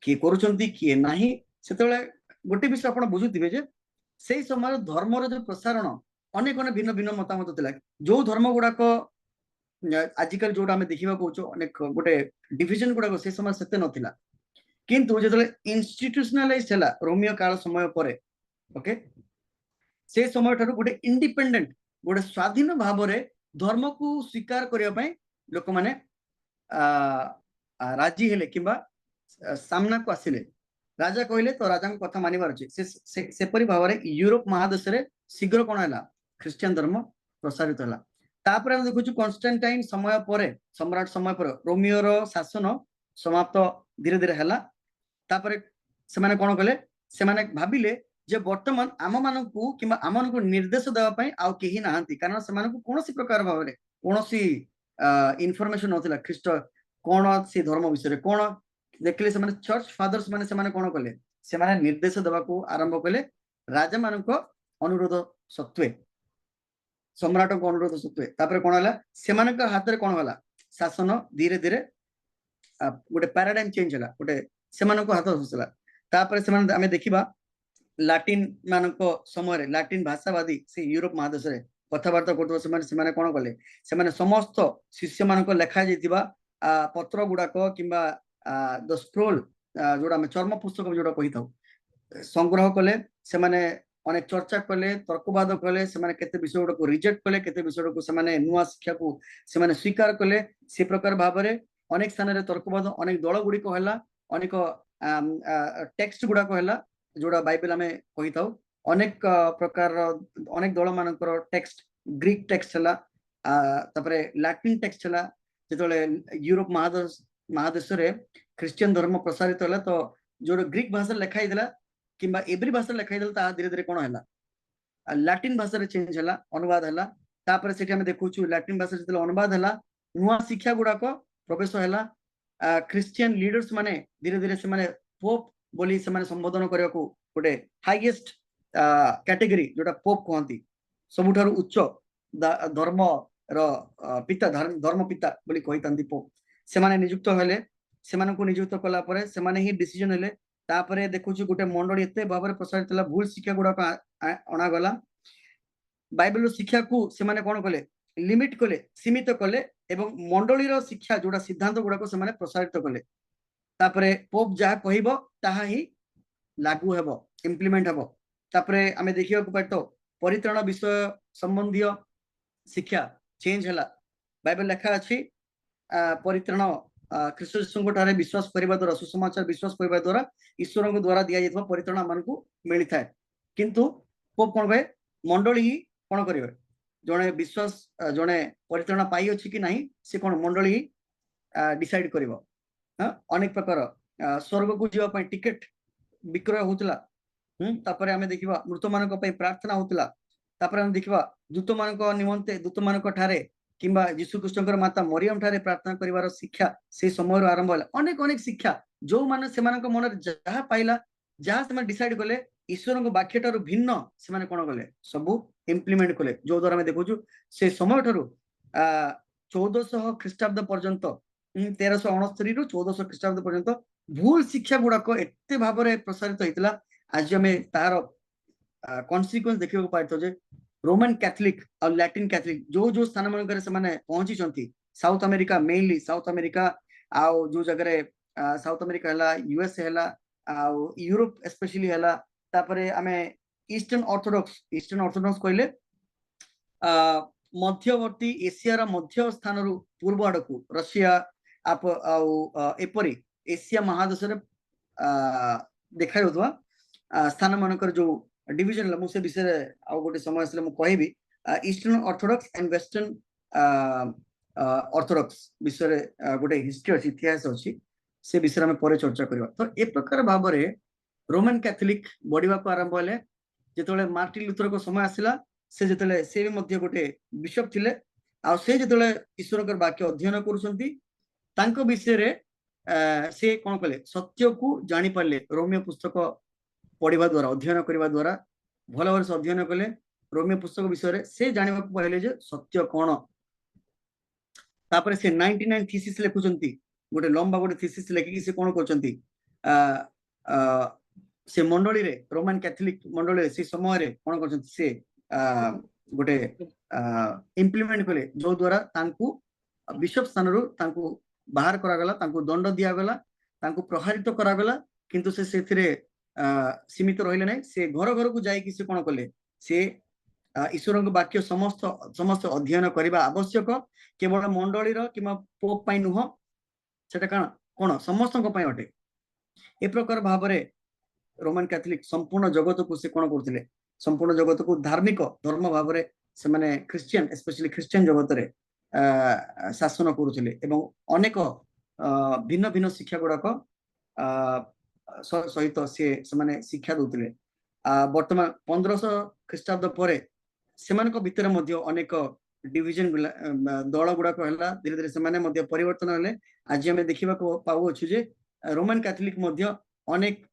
किए करूछंती किए नाही सेतले गोटे विषय आपण बुझुथिबे जे सेही समय धर्मर जो प्रसारण अनेक अनेक भिन्न भिन्न मतामत थिला जो धर्म गुडाक आजिकल जोटा आमे देखिबा कहूचो अनेक गोटे डिविजन गुडाक से समय सेते नथिला किंतु जेतले इंस्टीट्यूशनलाइज हैला रोमियो काल समय परे ओके से समय ठारू गोटे इंडिपेंडेंट गोटे स्वाधीन भाव रे धर्म को स्वीकार करिया पई लोक माने राजी हेले किंबा सामना को आसिले राजा कहले तो राजा को कथा मानिबार अछि से परि भाव रे यूरोप महादेश रे शीघ्र कोन हैला ख्रिस्टियन धर्म प्रसारित हैला तापर हम देखुछु कन्स्टान्टाइन समय परे सम्राट समय पर रोमियो रो शासन समाप्त धीरे धीरे हैला तापर से माने कोन कहले से माने भाबिले जे वर्तमान आम मानकू किंबा आम मानकू निर्देश देवा पई आउ केही नाहंती कारण से मानकू कोनोसी प्रकार भाव रे कोनोसी इन्फॉर्मेशन नथिला ख्रीष्ट कोन से धर्म विषय रे कोन देखले से माने चर्च फादर्स माने से माने कोन कहले से माने निर्देश देवा को आरंभ कले राजा मानको अनुरोध सत्वे सम्राट को अनुरोध सत्वे तापर कोन हला से मानक हाथ रे कोन हला शासन धीरे धीरे गोटे पैराडाइम चेंज हला गोटे से मानको हाथ हसला तापर से माने हमें देखिबा लाटिन मानको समय रे लाटिन भाषावादी से यूरोप महादेश रे कथावार्ता करतो से माने कोन कले से माने समस्त शिष्य मानको लेखा जैतिबा पत्र गुडाक किंबा द स्क्रोल जोड़ा में चर्म पुस्तक जोड़ा कहि थाउ संग्रह कले से माने अनेक चर्चा कले तर्कवाद कले से माने केते विषय को रिजेक्ट कले केते विषय को से माने नुवा शिक्षा को से माने स्वीकार कले से प्रकार भाव रे अनेक स्थान रे तर्कवाद अनेक दल गुडी को हला अनेक टेक्स्ट गुडा को हला जोड़ा बाइबल में कहि थाउ अनेक प्रकार अनेक दल मानकर टेक्स्ट ग्रीक टेक्स्ट हला तापरे लैटिन टेक्स्ट हला जेतले यूरोप महादेश रे क्रिश्चियन धर्म प्रसारित हला तो जो ग्रीक भाषा लिखाई दिला किंबा एब्री भाषा लिखाई दिला ता धीरे धीरे कोन हला लैटिन भाषा रे चेंज हला अनुवाद हला तापर सेठी हम देखुछु लैटिन भाषा जेतले अनुवाद हला नुवा शिक्षा गुडा को प्रवेश हला क्रिश्चियन लीडर्स माने धीरे धीरे से माने पोप बोली से माने संबोधन करिया को गोटे हाईएस्ट कैटेगरी जोटा पोप कहंती सबुठारु उच्च धर्म रो पिता धर्म पिता बोली कहितांती पोप से माने नियुक्त हेले से माने को नियुक्त कला परे से माने ही डिसीजन हेले तापरे देखुछु गोटे मंडली एते भाबरे प्रसारित हला भूल शिक्षा गुडा का अणा गला बाइबल शिक्षा को से माने कोन कले लिमिट कले सीमित कले एवं मंडली रो शिक्षा जोड़ा सिद्धांत गुडा को से माने प्रसारित कले तापरे पोप जा कहिबो ताहा ही लागू हेबो इंप्लीमेंट हेबो तापरे हमें देखियो को पातो परित्राण विषय संबंधी शिक्षा चेंज हला बाइबल लिखा अछि परित्राण ख्रीष्ट यीशु ठारे विश्वास करबा द्वारा सुसमाचार विश्वास करबा द्वारा ईश्वर को द्वारा दिया जेतबा परित्राण मन को मिली थाए किंतु पोप कोन बे मंडली ही कोन करिवे जने विश्वास जने परित्राण पाई अछि कि नाही से कोन मंडली डिसाइड करिवो अनेक प्रकार स्वर्ग को जीवा पई टिकट विक्रय होतला तापरे हमें देखिबा मृत मानक पई प्रार्थना होतला तापरे हम देखिबा दूत मानक निमंते दूत मानक ठारे किंबा यीशु ख्रीष्टकर माता मरियम ठारे प्रार्थना करिवार शिक्षा से समय आरंभ होला अनेक अनेक शिक्षा जो माने से मानक मन जहा पाइला जहा से डिसाइड कले ईश्वर को वाक्य ठारू भिन्न से माने कोन कले सब इंप्लीमेंट कले जो द्वारा हम देखुछु से समय ठारू 1400 ख्रीष्टाब्द पर्यंत 1369 रु 1400 ख्रीष्टाब्द पर्यंत भूल शिक्षा गुडाक एते भाव रे प्रसारित होइतला आज हमें तार कॉन्सिक्वेंस देखिबो पाइतो जे रोमन कैथोलिक और लैटिन कैथोलिक जो जो स्थान मन करे से माने पहुंची छंती South America mainly South America आ जो जगह रे साउथ अमेरिका है यूएस है यूरोप स्पेशली है तापरे आमे ईस्टर्न ऑर्थोडॉक्स कहले मध्यवर्ती एशिया मध्य स्थान रु पूर्व आड़ को रशिया आप एपरी एशिया महादेश देखा स्थान मानकर जो डिविजन मुझे विषय आउ गोटे समय आसे मुझे eastern Orthodox and western Orthodox विषय गोटे हिस्ट्री अच्छी इतिहास अच्छी से विषय में पर चर्चा करवा। तो ए प्रकार भाव में रोमन कैथोलिक बढ़िया को आरंभ हेले जिते मार्टिन लूथर को समय आसला से जिते से भी गोटे बिशप थिले आ से जिते ईश्वर वाक्य अध्ययन कर विषय से कौन कले सत्य को जानी पारे रोमियो पुस्तक पढ़ा द्वारा अध्ययन करने द्वारा भल भाव से अध्ययन कले रोमियो पुस्तक विषय से जानवा पाइले जे सत्य कौन तापर से 99 थीसिस लिखुचंती गोटे लंबा गोटे थीसिस लेखिकी से कौन करचंती से मंडली रे रोमन कैथोलिक मंडली रे से समय रे कौन करचंती से गोटे इम्प्लीमेंट कले जो द्वारा तांकू बिशप स्थान रु तांकू बाहर करागला तांकू दंड दिया गला तांकू प्रहारित करागला किंतु से सेथिरे सीमित रहिले नै से घर घर को जाई कि से कोन कले से ईश्वर वाक्य समस्त समस्त अध्ययन करबा आवश्यक केवल मंडली रो किमा पोप पई नुह सेटा कोन समस्त को पई अटे ए प्रकार भाव रे रोमन कैथोलिक संपूर्ण जगत को से कोन करथिले संपूर्ण जगत को धार्मिक धर्म भाव रे से माने क्रिश्चियन स्पेशली क्रिश्चियन जगत रे शासन करुथिले एवं अनेक भिन्न भिन्न शिक्षा गुड़ाक सहित से माने शिक्षा दउथिले वर्तमान 1500 ख्रीष्टाब्द पर सेमानक भितर मध्य अनेक डिविजन दल गुड़ाक है धीरे धीरे से परिवर्तन हेले आज आम देखा पाऊँ जे रोमन कैथोलिक मध्य अनेक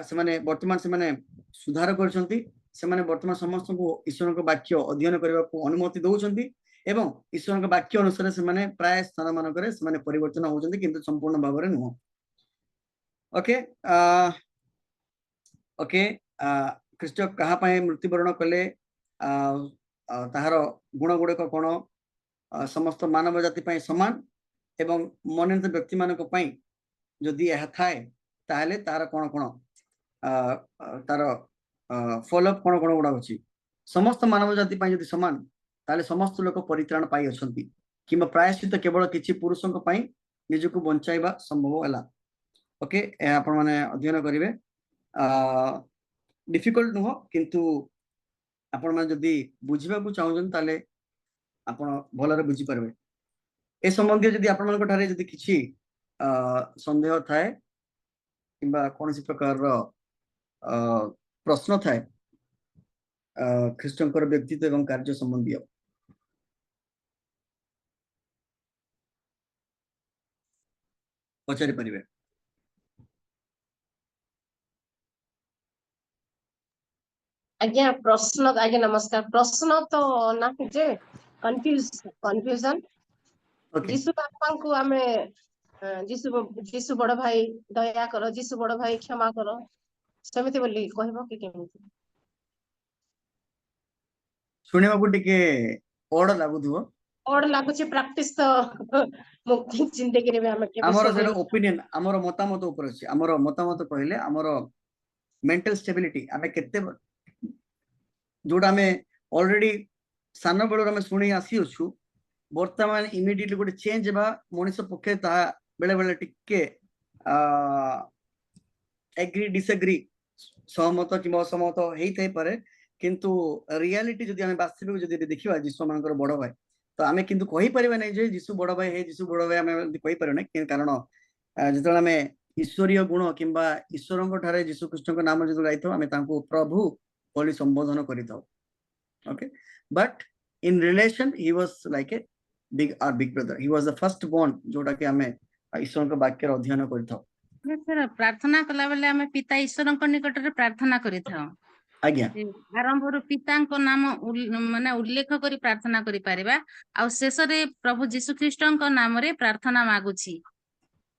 से वर्तमान से सुधार कर वर्तमान समस्त को ईश्वर वाक्य अध्ययन करने को अनुमति दौरान एवं ईश्वर वाक्य अनुसार से प्राय स्थान मानक परिवर्तन होती किंतु संपूर्ण भाव में नुह। ओके ओके ख्रीष्ट कहा मृत्युवरण कले ताहार गुण गुड़िक कौन समस्त मानव जाति समान एवं मनोनीत व्यक्ति मान जदि यह थाए ताहले तार कौन कौन तार फॉलोअप कौन कौन गुड़ा अच्छी समस्त मानव जाति जदि समान ताले समस्त लोक परित्राण पाई अछंती किंबा प्रायश्चित केवल किछि पुरुषों निजको बंचाइबा संभव है। ओके आपण माने अध्ययन करिवे डिफिकल्ट नुह किंतु आपण माने जदि बुझिबा को चाहउछन ताले आपण भलरे बुझी परबे ए संबंधी जदि आपण मानक ठारे जदि किछि संदेह थाए किंबा कोनसी प्रकार रो प्रश्न थाए ख्रीष्टंकर व्यक्तित्व एवं कार्य संबंधी पचारि परिवे।
आज्ञा प्रश्न आज्ञा नमस्कार प्रश्न तो ना जे कंफ्यूजन जीसु बापा को आमे जीसु बड़ भाई दया करो जीसु बड़ भाई क्षमा करो सेमिति बोली कहबो कि केमिति
सुनिबा को टिके ओड लागुथुओ ओड
लागुची प्रैक्टिस तो मुक्ति जिंदगी रे हम के
हमर सेटा ओपिनियन हमर मतामत ऊपर अछि हमर मतामत कहले हमर मेंटल स्टेबिलिटी आमे केते जोड़ा में ऑलरेडी सान बेलू आम शुणी आसी अच्छु बर्तमान इमिडिएटली गोटे चेंज बा मनीष पक्षे ता बेले बेले टिके एग्री डिसएग्री सहमत कि असहमत होई पारे किंतु रियलिटी जदि आम वास्तविक जदि देखिबा जीशु मानकर बड़ भाई तो आमे किंतु कहि परिबा नै जे जीशु बड़ भाई हे जीशु बड़ भाई आमे कहि परिबा नै कारण जतले आमे ईश्वरीय गुण किंबा ईश्वरଙ୍କ ठारे जीशु कृष्णଙ୍କ नाम जदि गाइथो आमे तांको प्रभु बोली संबोधन करिथाउ। Okay but in relation he was like a big brother he was the first born जोटा के हमें ईश्वर के वाक्य अध्ययन करिथाउ
सर प्रार्थना कला बेले हमें पिता ईश्वर को निकट रे प्रार्थना करिथाउ
आज्ञा
आरंभ रु पिता को नाम माने उल्लेख करी प्रार्थना करि परिबा आ शेष रे प्रभु यीशु ख्रीष्ट को नाम रे प्रार्थना मागुछि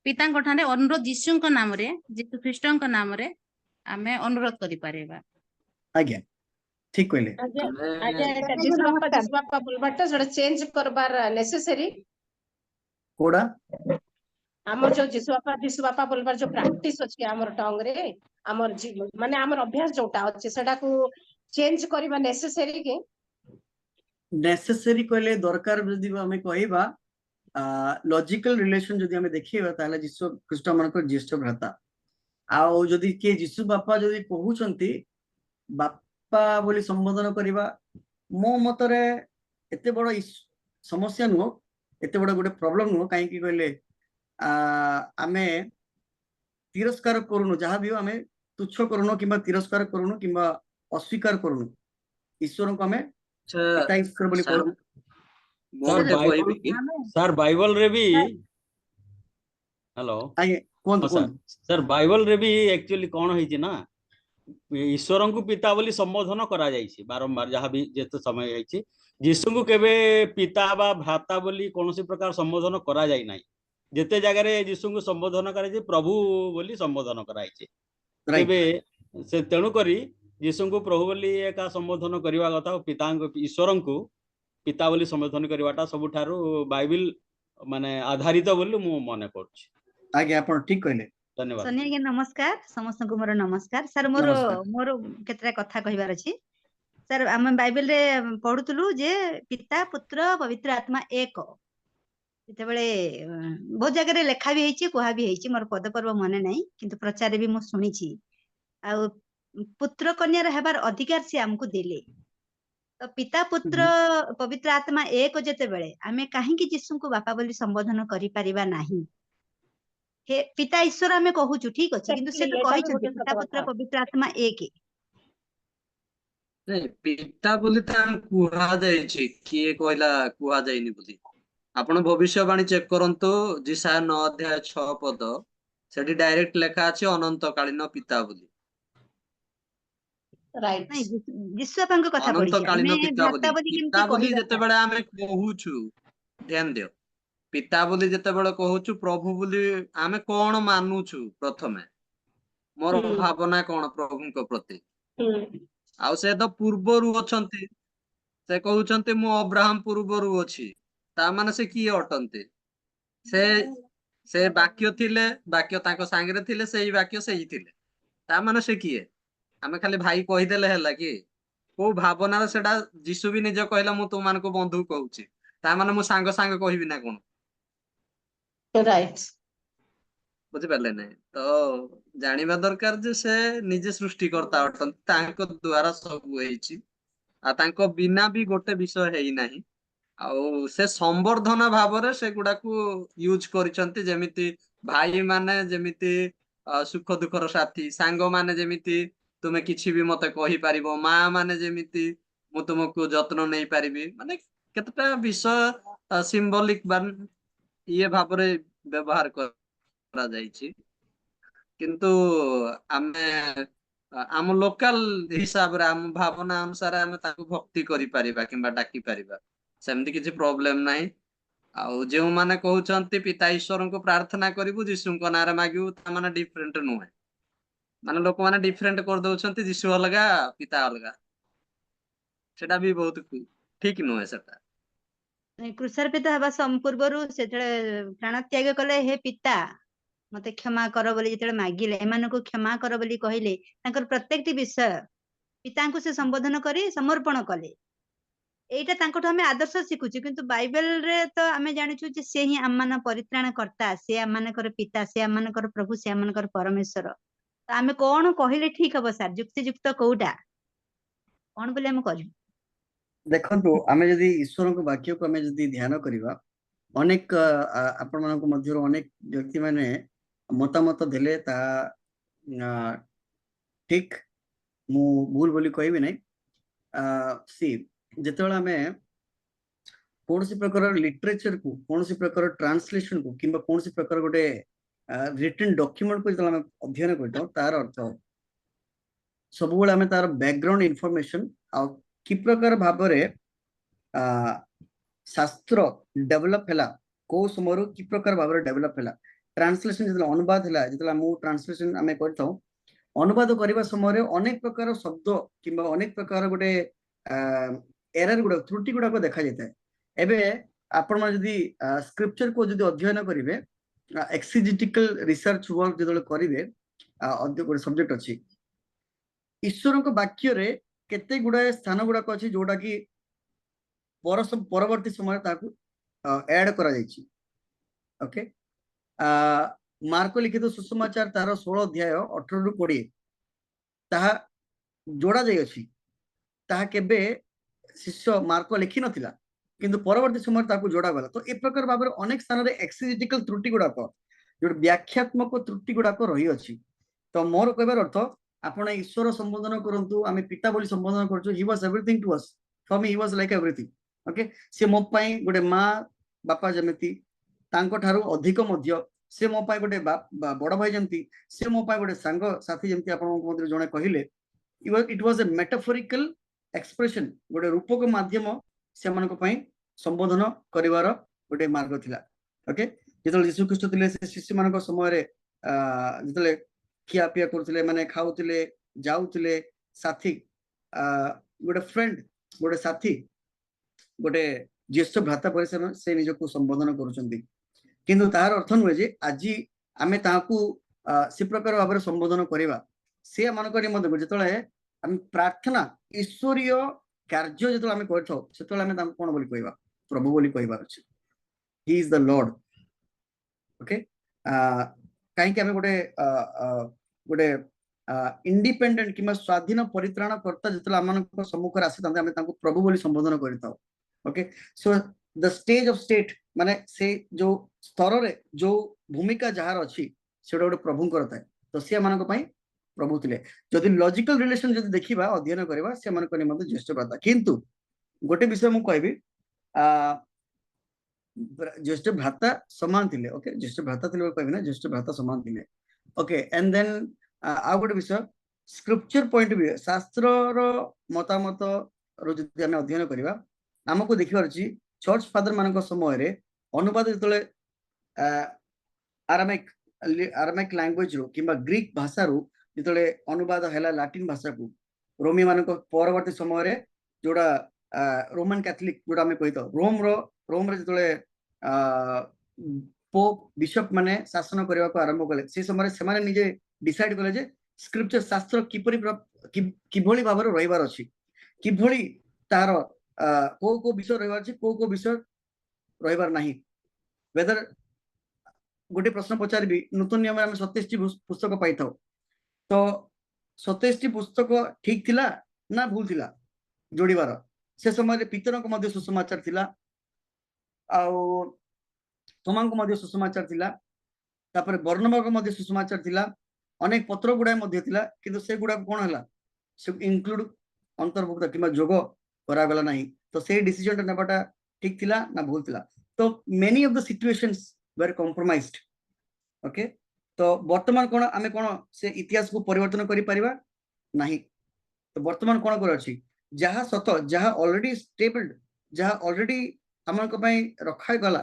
पिता को ठाने अनुरोध यीशु को नाम रे यीशु ख्रीष्ट को नाम रे हमें अनुरोध करि परिबा
आज्ञा ठीक कहले
आज्ञा जीसु बापा बोलबाटा जोड़ा चेंज करबार नेसेसरी
कोडा
ଆମର ଯୋଉ ଯୀଶୁ ବାପା ବୋଲବାର ଯୋଉ ପ୍ରାକ୍ଟିସ ଅଛି ଆମର ଟଙ୍ଗ ରେ ଆମର ମାନେ ଆମର ଅଭ୍ୟାସ ଯୋଉଟା ଅଛି ସେଟାକୁ ଚେଞ୍ଜ କରିବା ନେସେସରି କି?
ନେସେସରି କହିଲେ ଦରକାର ଯଦି ଆମେ କହିବା ଲଜିକାଲ ରିଲେସନ ଯଦି ଆମେ ଦେଖିବା ତାହେଲେ ଯୀଶୁ ଖ୍ରୀଷ୍ଟ ମାନଙ୍କର ଜ୍ୟେଷ୍ଠ ଭ୍ରାତା ଆଉ ଯଦି କିଏ ଯୀଶୁ ବାପା ଯଦି କହୁଛନ୍ତି ବାପା ବୋଲି ସମ୍ବୋଧନ କରିବା ମୋ ମତରେ ଏତେ ବଡ ସମସ୍ୟା ନୁହଁ ଏତେ ବଡ ଗୋଟେ ପ୍ରୋବ୍ଲେମ ନୁହଁ କାହିଁକି କହିଲେ ଆମେ ତିରସ୍କାର କରୁନୁ ଯାହା ବି ଆମେ ତୁଚ୍ଛ କରୁନୁ କିମ୍ବା ତିରସ୍କାର କରୁନୁ କିମ୍ବା ଅସ୍ୱୀକାର କରୁନୁ ଈଶ୍ୱରଙ୍କୁ ଆମେ ପିତା ଈଶ୍ୱର ବୋଲି କହୁ।
सर बाइबल रे भी हेलो
ଆଜ୍ଞା କୁହନ୍ତୁ
सर
କୁହନ୍ତୁ
सर बाइबल रे भी एक्चुअली कौन होइछि ना ईश्वर को पिता बोली संबोधन करा जाइछि बारंबार जहाँ भी जेते समय आइछि यीशु को केबे पिता बा भ्राता बोली कौनसी प्रकार संबोधन करा जाय नाही जेते जगह रे यीशु को संबोधन करा जाय प्रभु बोली संबोधन कराइछि
राइट
तेबे से तेणु करी यीशु को प्रभु बोली एका संबोधन करवा कथा पिता ईश्वर को पिता बोली संबोधन करवाटा सबुठारु बाइबल माने आधारित बोली मु मने करछि।
आज्ञा आपण ठीक कहले
धन्यवाद।
सोनिया आज्ञा नमस्कार समस्त को मोर नमस्कार सर मोर
नमस्कार।
मोर केतरा कथा कहबार अछि सर आम बाइबल रे पढुतलु जे पिता पुत्र पवित्र आत्मा एक जेतेबेले बहुत जगह रे लेखा भी हेछि कुहा भी हेछि मोर पद पर्व मने नाही किंतु प्रचार भी मु सुनिछि आ पुत्र कन्या रे हेबार अधिकार से हमको देले तो पिता पुत्र पवित्र आत्मा एक जेतेबेले आमे काहे कि यीशु को बापा बोली संबोधन करि परिबा नाही हे पिता ईश्वर आमे कहूछु ठीक अछि किंतु से तो
ଏଇଟା ବି
कहिछन्ते
ଗୋଟେ
पिता
ସତ
पुत्र
କଥା।
पवित्र आत्मा एक
ପିତା ବୋଲି ତ କୁହାଯାଇଛି କିଏ କହିଲା କୁହାଯାଇନି ବୋଲି ଆପଣ ଭବିଷ୍ୟବାଣୀ ଚେକ୍ କରନ୍ତୁ ଯିଶାୟା 9 ଅଧ୍ୟାୟ 6 ପଦ ସେଠି ଡାଇରେକ୍ଟ ଲେଖା ଅଛି ଅନନ୍ତକାଳୀନ ପିତା ବୋଲି
ରାଇଟ
नाही यीशु बापाଙ୍କ କଥା पढिछि
ଅନନ୍ତକାଳୀନ
आमे
ପିତା
भ्राता बोली
ପିତା
केमती
ବୋଲି
कहिबा
ଯେତେବେଳେ ଆମେ କହୁଛୁ ଧ୍ୟାନ ଦିଅ ପିତା ବୋଲି ଯେତେବେଳେ କହୁଛୁ ପ୍ରଭୁ ବୋଲି ଆମେ କଣ ମାନୁଛୁ ପ୍ରଥମେ ମୋର ଭାବନା କଣ ପ୍ରଭୁଙ୍କ ପ୍ରତି ଆଉ ସେ ତ ପୂର୍ବରୁ ଅଛନ୍ତି ସେ କହୁଛନ୍ତି ମୁଁ ଅବ୍ରାହମ ପୂର୍ବରୁ ଅଛି ତା ମାନେ ସେ କିଏ ଅଟନ୍ତି ସେ ସେ ବାକ୍ୟ ଥିଲେ ବାକ୍ୟ ତାଙ୍କ ସାଙ୍ଗରେ ଥିଲେ ସେଇ ବାକ୍ୟ ସେଇ ଥିଲେ ତା ମାନେ ସେ କିଏ ଆମେ ଖାଲି ଭାଇ କହିଦେଲେ ହେଲା କି କୋଉ ଭାବନାରେ ସେଟା ଯୀଶୁ ବି ନିଜ କହିଲା ମୁଁ ତୁମମାନଙ୍କୁ ବନ୍ଧୁ କହୁଛି ତା ମାନେ ମୁଁ ସାଙ୍ଗ ସାଙ୍ଗ କହିବି ନା କଣ
ରାଇଟ
ବୁଝିପାରିଲେ ନାହିଁ ତ ଜାଣିବା ଦରକାର ଯେ ସେ ନିଜେ ସୃଷ୍ଟିକର୍ତ୍ତା ଅଟନ୍ତି ତାଙ୍କ ଦ୍ଵାରା ସବୁ ହେଇଛି ଆଉ ତାଙ୍କ ବିନା ବି ଗୋଟେ ବିଷୟ ହେଇନାହିଁ ଆଉ ସେ ସମ୍ବର୍ଦ୍ଧନ ଭାବରେ ସେଗୁଡାକୁ ୟୁଜ କରିଛନ୍ତି ଯେମିତି ଭାଇ ମାନେ ଯେମିତି ସୁଖ ଦୁଃଖର ସାଥୀ ସାଙ୍ଗ ମାନେ ଯେମିତି ତୁମେ କିଛି ବି ମତେ କହିପାରିବ ମା ମାନେ ଯେମିତି ମୁଁ ତୁମକୁ ଯତ୍ନ ନେଇପାରିବି ମାନେ କେତେଟା ବିଷୟ ସିମ୍ବଲିକ ବା ଇଏ ଭାବରେ ବ୍ୟବହାର କରାଯାଇଛି କିନ୍ତୁ ଆମେ ଆମ ଲୋକାଲ ହିସାବରେ ଆମ ଭାବନା ଅନୁସାରେ ଆମେ ତାକୁ ଭକ୍ତି କରିପାରିବା କିମ୍ବା ଡାକି ପାରିବା ସେମିତି କିଛି ପ୍ରୋବ୍ଲେମ ନାହିଁ ଆଉ ଯେଉଁମାନେ କହୁଛନ୍ତି ପିତା ଈଶ୍ୱରଙ୍କୁ ପ୍ରାର୍ଥନା କରିବୁ ଯୀଶୁଙ୍କ ନାଁରେ ମାଗିବୁ ତାମାନେ ଡିଫରେଣ୍ଟ ନୁହେଁ ମାନେ ଲୋକମାନେ ଡିଫରେଣ୍ଟ କରିଦଉଛନ୍ତି ଯୀଶୁ ଅଲଗା ପିତା ଅଲଗା ସେଟା ବି ବହୁତ ଠିକ ନୁହେଁ ସେଟା
କୃଷାର୍ପିତ ହେବା ପୂର୍ବରୁ ସେତେବେଳେ ପ୍ରାଣ ତ୍ୟାଗ କଲେ हे ପିତା मते क्षमा कर बोली जेतेବେଳେ मागिले एमानको क्षमा कर बोली कहिले तांकर प्रत्येकटी विषय पिताଙ୍କୁ से संबोधन करी समर्पण कले एटा तांकोठु हमें आदर्श शिखुछु किंतु बाइबल रे तो हमें जानिछु जे से ही आमान परित्राण करता से आमानकर पिता से आमानकर प्रभु से आमानकर परमेश्वर तो हमें कोन कहिले ठीक हबो सर युक्ति युक्त कोउटा कोन बोले हम करू
देखंतु आमे जदी ईश्वरक वाक्य को आमे जदी ध्यान करिवा अनेक आपण मानक मध्यरो अनेक व्यक्ति माने मतामत देले ता ठीक मु भूल बोली कहबी नै सी जेतेबेला आमे कोनसी प्रकार लिटरेचर को कोनसी प्रकार ट्रांसलेशन को किंबा कोनसी प्रकार गोटे रिटन डॉक्यूमेंट को जेतेबेला आमे अध्ययन करतो तार अर्थ सब बेला आमे तार बैकग्राउंड इंफॉर्मेशन आ कि प्रकार भाबरे शास्त्र डेवलप हैला को समरो कि प्रकार भाबरे डेवलप हैला ट्रांसलेशन जेतेला अनुवाद हैला जेतेला मु ट्रांसलेशन आमे करतो अनुवाद करबा समय अनेक प्रकार शब्द किंबा अनेक प्रकार गोटे एरर गुडा त्रुटि गुडा को देखा जाता है एबे आपण जदी स्क्रिप्चर को जदी अध्ययन करिवे एक्सिजेटिकल रिसर्च वर्क जो करेंगे गोटे सब्जेक्ट अच्छी ईश्वर वाक्य रे केते गुड़ाए स्थान गुड़ाक अच्छी जोटा कि परवर्ती समय ऐड करा जायछि ओके मार्क लिखित सुसमाचार तार 16 अध्याय 18 रु 20 ताहा जोड़ा जाय अछि ताहा केबे शिष्य मार्क लिखि नथिला किंतु परवर्ती समय ताकू जोड़ा गला तो ए प्रकार भाबरे अनेक स्थान रे एक्सिजेटिकल त्रुटि गुड़ाक जो व्याख्यात्मक त्रुटि गुड़ाक रही अछि तो मोर कहबार अर्थ आपण ईश्वर संबोधन करंतु आमे पिता बोली संबोधन करछु he was everything to us for me he was like everything okay से मो पई गोटे मां बापा जेमिति तांको ठारू अधिक मध्य से मो पई गोटे बड़ भाई जेमिति से मो पई गोटे संग साथी जेमिति आपण मध्य जणे कहिले it was a metaphorical expression गोटे रूपक माध्यम से मानको पई संबोधन करिवार गोटे मार्ग थिला ओके जेतले यीशु ख्रीष्ट थिले से शिष्य मानको समय रे जेतले खिया पिया करथिले माने खाउथिले जाउथिले साथी गोटे फ्रेंड गोटे साथी गोटे ज्येष्ठ भ्राता परिसर से निजको संबोधन करूछंती किंतु तार अर्थ नुहे जे आज आमे ताकू से प्रकार भाबरे संबोधन करिवा से मानको निमंत जेतले आमे प्रार्थना ईश्वरीय कार्य जेतले आमे करथौ सेतले आमे ताकू कोन बोली कहबा प्रभु बोली कहबा अछि he is the Lord okay काहे कि आमे गोटे गोटे इंडिपेंडेंट किमा स्वाधीन परित्राण करता जेतले आमनको सम्मुख रे आसी तांते आमे ताकू प्रभु बोली संबोधन करिताउ okay so the stage of state माने से जो स्तर रे जो भूमिका जहार अछि सेडा गोटे प्रभु करता है तो से मानको पई प्रभु थिले जदि लॉजिकल रिलेशन जदि देखिबा अध्ययन करबा से मानको निमंत ज्येष्ठ भ्राता किंतु गोटे विषय मु कहबी ज्येष्ठ भ्राता समान थिले ओके ज्येष्ठ भ्राता थिले कहबी ना ज्येष्ठ भ्राता समान थिले ओके एंड देन आ गोटे विषय स्क्रिप्चर पॉइंट भी शास्त्र रो मतामत रो जदि हम अध्ययन करबा हमको देखिबार अछि चर्च फादर मानक समय रे अनुवाद जतले आरामिक लैंग्वेज रो किबा ग्रीक भाषा रो जतले अनुवाद हैला लैटिन भाषा को रोमी मानक परवर्ती समय रे जोड़ा रोमन कैथोलिक जोड़ा हमें कहितो रोम रे जतले पोप बिशप माने शासन करबा को आरंभ कले से समय से माने निजे डिसाइड कले जे स्क्रिप्चर शास्त्र किभली भाबरे रहिबार अछि किभली तार को विषय रहिबार अछि को विषय रहिबार नाही वेदर गोटे प्रश्न पचारबी नूतन नियम में 27 पुस्तक पाई थाओ तो 27 पुस्तक ठीक थिला ना भूल थिला जोड़ीबार से समय पीतर को मध्य सुसमाचार थिला आउ तोमा को मध्य सुसमाचार थिला तापर बर्णबा को मध्य सुसमाचार थिला अनेक पत्र गुडा मध्य थिला किंतु से गुडा कोन हला से इंक्लूड अंतर्भुक्त किबा जोग करा गला नाही तो से डिसीजन नेबाटा ठीक थिला ना भूल थिला तो many of the situations were compromised okay तो वर्तमान कोन आमे कोन से इतिहास को परिवर्तन करि परिबा नाही तो वर्तमान कोन कर अछि जहा सत जहा ऑलरेडी स्टेबल्ड जहा ऑलरेडी हमन को पई रखा गला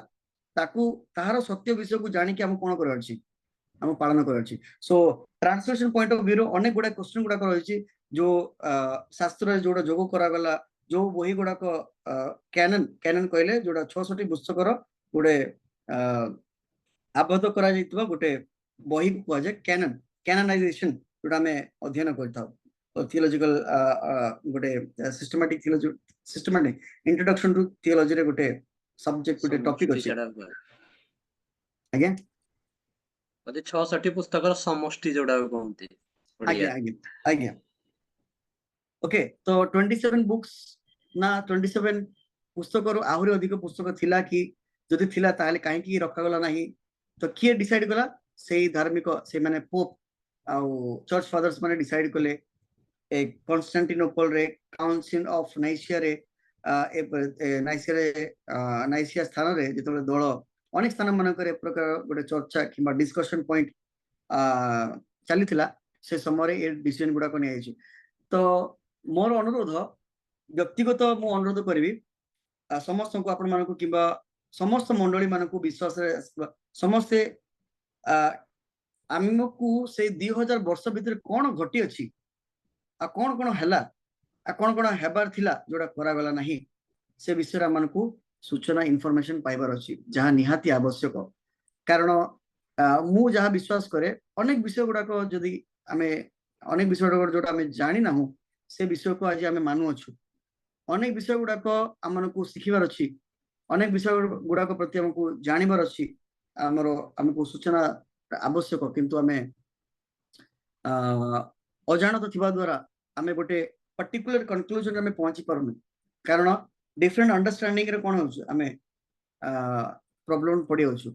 ताकू ताहार सत्य विषय को जानि कि हम कोन कर अछि हम पालन कर अछि सो ट्रांसलेशन पॉइंट ऑफ व्यू अनेक गुडा क्वेश्चन गुडा कर अछि जो शास्त्र रे जोडा जोग करा गला जो बही गुडा को कैनन कहले जोडा 66 पुस्तक रो गुडे आबद्ध करा जैतबा गुटे बही को जे कैननाइजेशन जोडा में अध्ययन करथाउ तो theological Gute systematic introduction to theology रे गुटे सब्जेक्ट गुटे टॉपिक अछि आज्ञा
अदे 66 पुस्तक रो समष्टि जोडा कहंती
आज्ञा ओके तो 27 बुक्स ना 27 पुस्तक रो आहुरी अधिक पुस्तक थिला कि जदि थिला ताले काहे कि रखा गला नाही तो किए डिसाइड कला सेही धार्मिक से माने पोप आ चर्च फादर्स माने डिसाइड कले ए कॉन्स्टेंटिनोपल रे काउंसिल ऑफ नाइसिया रे नाइसिया स्थान रे जेतले दल अनेक स्थान मन करे प्रकार गोटे चर्चा किबा डिस्कशन पॉइंट चलीथिला से समय ए डिसीजन गुडा को नै आइछि तो मोर अनुरोध व्यक्तिगत मु अनुरोध करिवि समस्त को आपण मानको किबा समस्त मंडली मानको विश्वास रे समस्त आमको से 2000 वर्ष भीतर कोन घटी अछि आ कोन कोन हैला आ कोन कोन हेबार थिला जोडा करा गला नाही से विषय मानको सूचना इंफॉर्मेशन पाइबार अछि जहां निहाती आवश्यक कारण मु जहाँ विश्वास करे अनेक विषय गुड़ाक जदि आमे अनेक विषय गुड़ाक जोटा आमे जानि ना से विषय को आज आमे मानु अछु अनेक विषय गुड़ाक आमको शिखिबार अछि अनेक विषय गुड़ाक प्रति हमको जानिबार अछि हमको सूचना आवश्यक किंतु आमे अजाणत थिबा द्वारा आमे गोटे पर्टिकुलर कंक्लूजन में पहुंची पारुनु कारण डिफरेंट अंडरस्टैंडिंग रे कोन होछु आमे प्रॉब्लम पड़ी होछु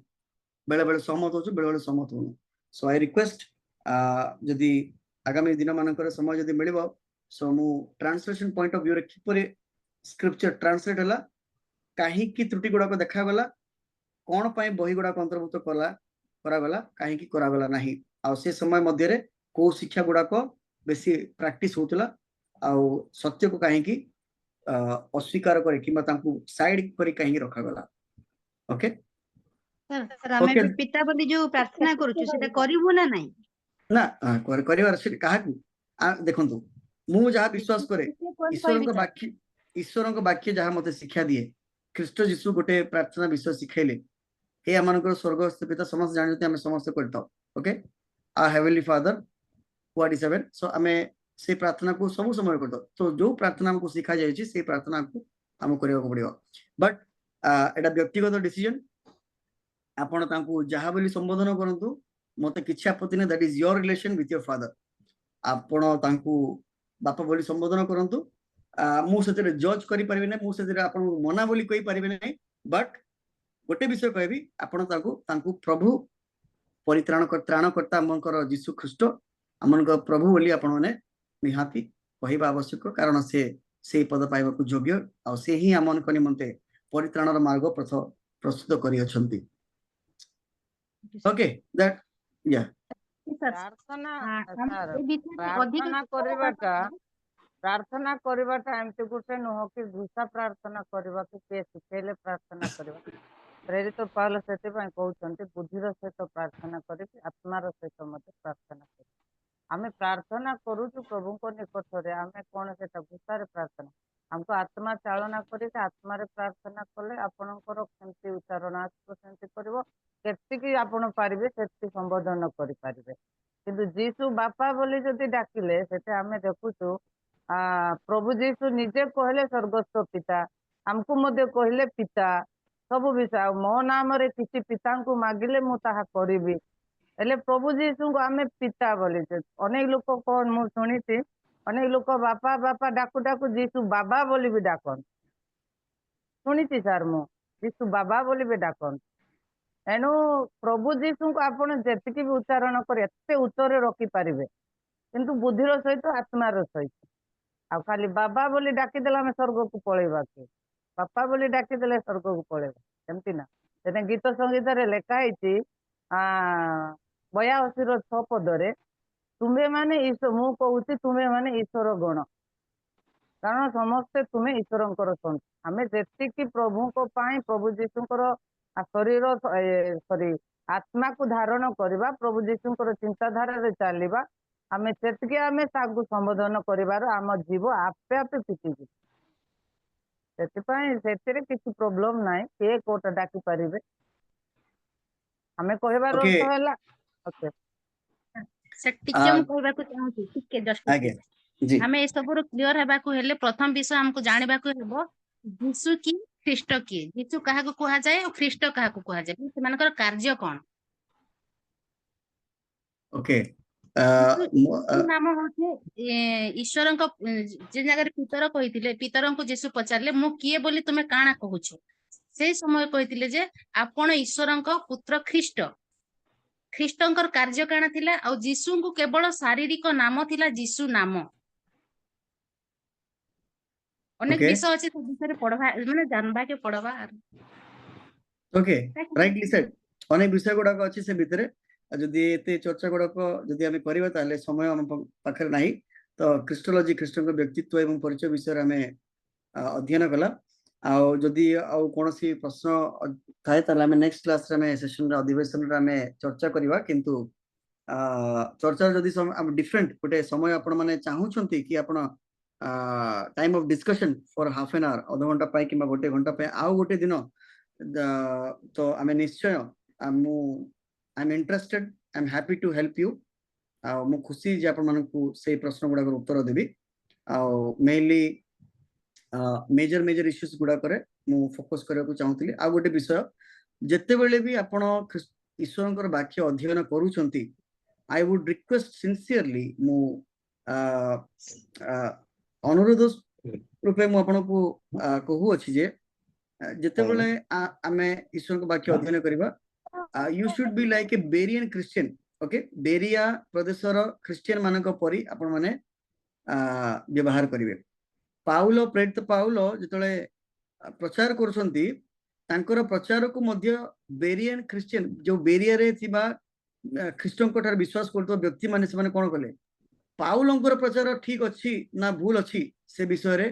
बेले बेले सहमत होछु बेले बेले सहमत होनु सो आई रिक्वेस्ट जदि आगामी दिन मानकर समय जदि मिलिबो सो मु ट्रांसलेशन पॉइंट ऑफ व्यू रे किपरे स्क्रिप्चर ट्रांसलेट हला काहे की त्रुटि गुडा को देखा गला कोन पई बही गुडा को अंतर्भुक्त करा गला काहे की करा गला नाही आ से समय मध्य रे को शिक्षा गुडा को बेसी प्रैक्टिस होतला आ सत्य को काहे की अस्वीकार करे किबा तांकू साइड करी काहे रखा गला ओके
सर हमें
Okay.
पिता बोली जो प्रार्थना करूछु सेटा करिवो ना नहीं
ना करिवार से काहा देखंतु मु जहाँ विश्वास करे ईश्वर वाक्य जहाँ मते शिक्षा दिए ख्रीष्ट जीशु गोटे प्रार्थना विषय शिखैले हे आमानकर स्वर्गस्थ पिता समस्त जानते हम समस्त करता okay a heavenly father what is heaven so हमें से प्रार्थना को सब समय करता तो जो प्रार्थना हमको सिखा जाय छी से प्रार्थना को हम करिया को पड़ियो बट एटा व्यक्तिगत डिसीजन आपण तांकू जहाँ बोली संबोधन करंतु मते किछि आपत्ति नै that is your relation with your father आपण तांकू बापा बोली संबोधन करंतु मु सेते जज करि परिबे नै मु सेते आपण मना बोली कहि परिबे नै बट गोटे विषय कहबी आपण तांकू प्रभु त्राणकर्ता हमकर यीशु ख्रीष्ट हमनकर प्रभु बोली आपण माने निहाती कहबा आवश्यक कारण से पद पाइबा को योग्य आ से ही हमनकर निमंते परित्राणर मार्ग प्रस्तुत करि अछंती ओके दैट या
प्रार्थना प्रार्थना करवाटा एमती गोटे नुह कि घुसा प्रार्थना करवा किए शिखेले प्रार्थना करवा प्रेरित पौल से कहते बुद्धिर सहित प्रार्थना करी आत्मार सहित मत प्रार्थना कर आमे प्रार्थना करूचु प्रभु को निकट आम कौन से घुसार प्रार्थना हमको आत्मा चालना कर आत्मा प्रार्थना कले आपणकर केमती उच्चारण आसमती करती आपण पारे से संबोधन करें किंतु जीशु बापा बोली जदि डाकिले से आम देखुचु प्रभु जीशु निजे कहले स्वर्गस्थ पिता आमको मध्य कहले पिता सब विषय मो नाम रे किसी पिता को मागिले मु ताहा करिबी हेले प्रभु जीशु को आमे पिता बोली अनेक लोक कौन मु शुणी अनेक लोक बापा बापा डाकू डाकू जीशु बाबा बोली भी डाकन शुणी सार मु जीशु बाबा बोली भी डाकन एणु प्रभु जीशु को आपण जेतिकी भी उच्चारण कर एते उच्चरे रखी पारिबे किंतु बुद्धिर सहित आत्मार सहित आ खाली बाबा बोली डाकीदेला आम स्वर्ग को पलैबा के बापा बोली डाकीदेले स्वर्ग को पलैबा सेमती ना से गीत संगीत लेखाई 82 6 पदरे तुम्हें माने ईश्वर मु कहूँ तुम्हें माने ईश्वर गण कारण समस्ते तुम्हें ईश्वर सन आम जी प्रभु को प्रभु जीशुकर शरीर सॉरी आत्मा को धारण करवा प्रभु जीशुकर चिंताधारा चलवा आम से आम संबोधन कर आम जीव आपे आपे फिटिजी से किसी प्रोब्लेम ना किए कोट डाकी पारे आम कहबार अर्थ है ओके
हमें ए सब क्लियर हेबा को हेले प्रथम विषय हमको जानबा को हेबो यीशु की ख्रीष्ट की यीशु कहा को कहा जाए और ख्रीष्ट कहा को कहा जाए से मानकर कार्य कोन
ओके
नाम होते ईश्वर को जे जगह पितर कहिथिले पितर को यीशु पचारले मु किए बोली तुमे काना कहूछ से समय कहिथिले जे आपण ईश्वर को पुत्र ख्रीष्ट ख्रीष्टंकर कार्य काना थिला और जीशु को केवल शारीरिक नाम थिला जीशु नाम अनेक विषय अछि तो विषय पढवा माने जानबा के पढवा
ओके राइटली सेड अनेक विषय गुडा अछि से भितरे जदि एते चर्चा गुडा को जदि हम करबा ताले समय हम पाखर नाही तो क्रिस्टोलॉजी ख्रीष्टन को व्यक्तित्व एवं परिचय विषय हमें अध्ययन कला आ जदि आ कोनोसी प्रश्न थाए ताले हम नेक्स्ट क्लास रे में सेशन रे अधिवेशन रे हमें चर्चा करबा किंतु चर्चा जदि डिफरेंट गोटे समय आपण माने चाहू छंती कि आपण time of discussion for half an hour आधा घंटा पाई किबा गोटे घंटा पाई आ गोटे दिन तो आमे निश्चय I'm interested I'm happy to help you मु खुशी जे आपण मानकू से प्रश्न गुडा उत्तर देबी मेनली मेजर मेजर इश्यूज गुडा करे मु फोकस करया को चाहूतली आ गोटे विषय जत्ते बेले भी आपण ईश्वरंकर वाक्य अध्ययन करूछंती आई वुड रिक्वेस्ट सिंसियरली मु अनुरोध रूपे मु आपण को कहू अछि जे जत्ते बेले आमे ईश्वर को वाक्य अध्ययन करबा you should be like a Berean Christian okay Berea प्रदेशर क्रिश्चियन मानक परी आपण माने व्यवहार करिवे पाउलो प्रेरित पाउलो जतले प्रचार करूछंती तांकर प्रचार को मध्य बेरियन क्रिश्चियन जो बेरिया रे थिबा ख्रीष्टन को ठार विश्वास करतो व्यक्ति माने से माने कोन कले पाउलंकर प्रचार ठीक अछि ना भूल अछि से विषय रे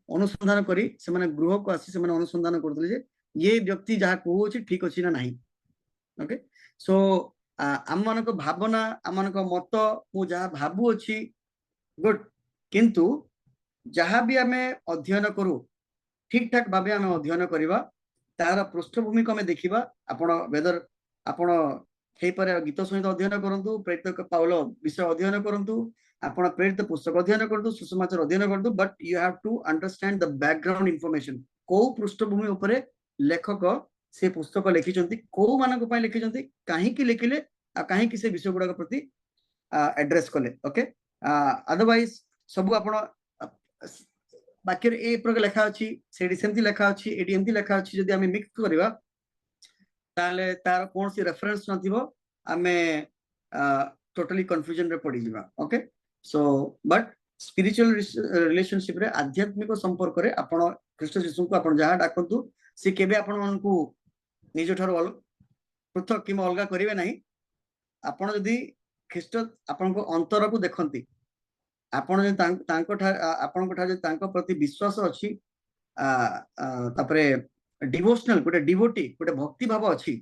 अनुसंधान करी से माने गृह को आसी से माने अनुसंधान करतले जे ये व्यक्ति जहा कहू अछि ठीक अछि ना नाही ओके सो आम मानक भावना आम मानक मत मु जहा भाबु अछि गुड किंतु जहा भी आमे अध्ययन करू ठीक ठाक भाबे आमे अध्ययन करिबा तार पृष्ठभूमि को आमे देखिबा आपण वेदर आपण हेई पारे गीत सहित अध्ययन करंतु प्रेरित पाउल विषय अध्ययन करंतु आपण प्रेरित पुस्तक अध्ययन करंतु सुसमाचार अध्ययन करंतु but you have to understand the background information को पृष्ठभूमि ऊपर लेखक से पुस्तक लिखिचंती को मानक पय लिखिचंती काहे की लिखिले आ काहे की से विषय गुडा प्रति एड्रेस कले ओके अदरवाइज सब आपण बाकी ए प्रकार लेखा अछि सेडी सेमती लेखा अछि एडी एमती लेखा अछि जदि हमें मिक्स करबा ताले तार कोन सी रेफरेंस नथिबो हमें टोटली कंफ्यूजन रे पड़ी जिबा okay so but spiritual relationship रे आध्यात्मिक संपर्क रे आपण ख्रीष्ट यीशु को आपण जहा डाकंतु से केबे आपण मानकू निज ठार पृथक कि अलगा करिवे नाही आपण जदि ख्रीष्ट आपण को अंतर को देखंती आपण जे तांको आपण को जे तांको प्रति विश्वास अछि तापरे डिवोशनल गोटे डिवोटी गोटे भक्ति भाव अछि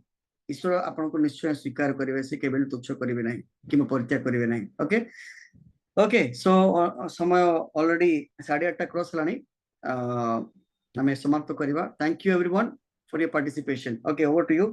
ईश्वर आपण को निश्चय स्वीकार करिवे से केबे तुच्छ करिवे नाही कि परित्याग करिवे नाही ओके ओके सो समय ऑलरेडी 8:30 क्रॉस लानी हमें समाप्त करिवा thank you everyone for your participation okay over to you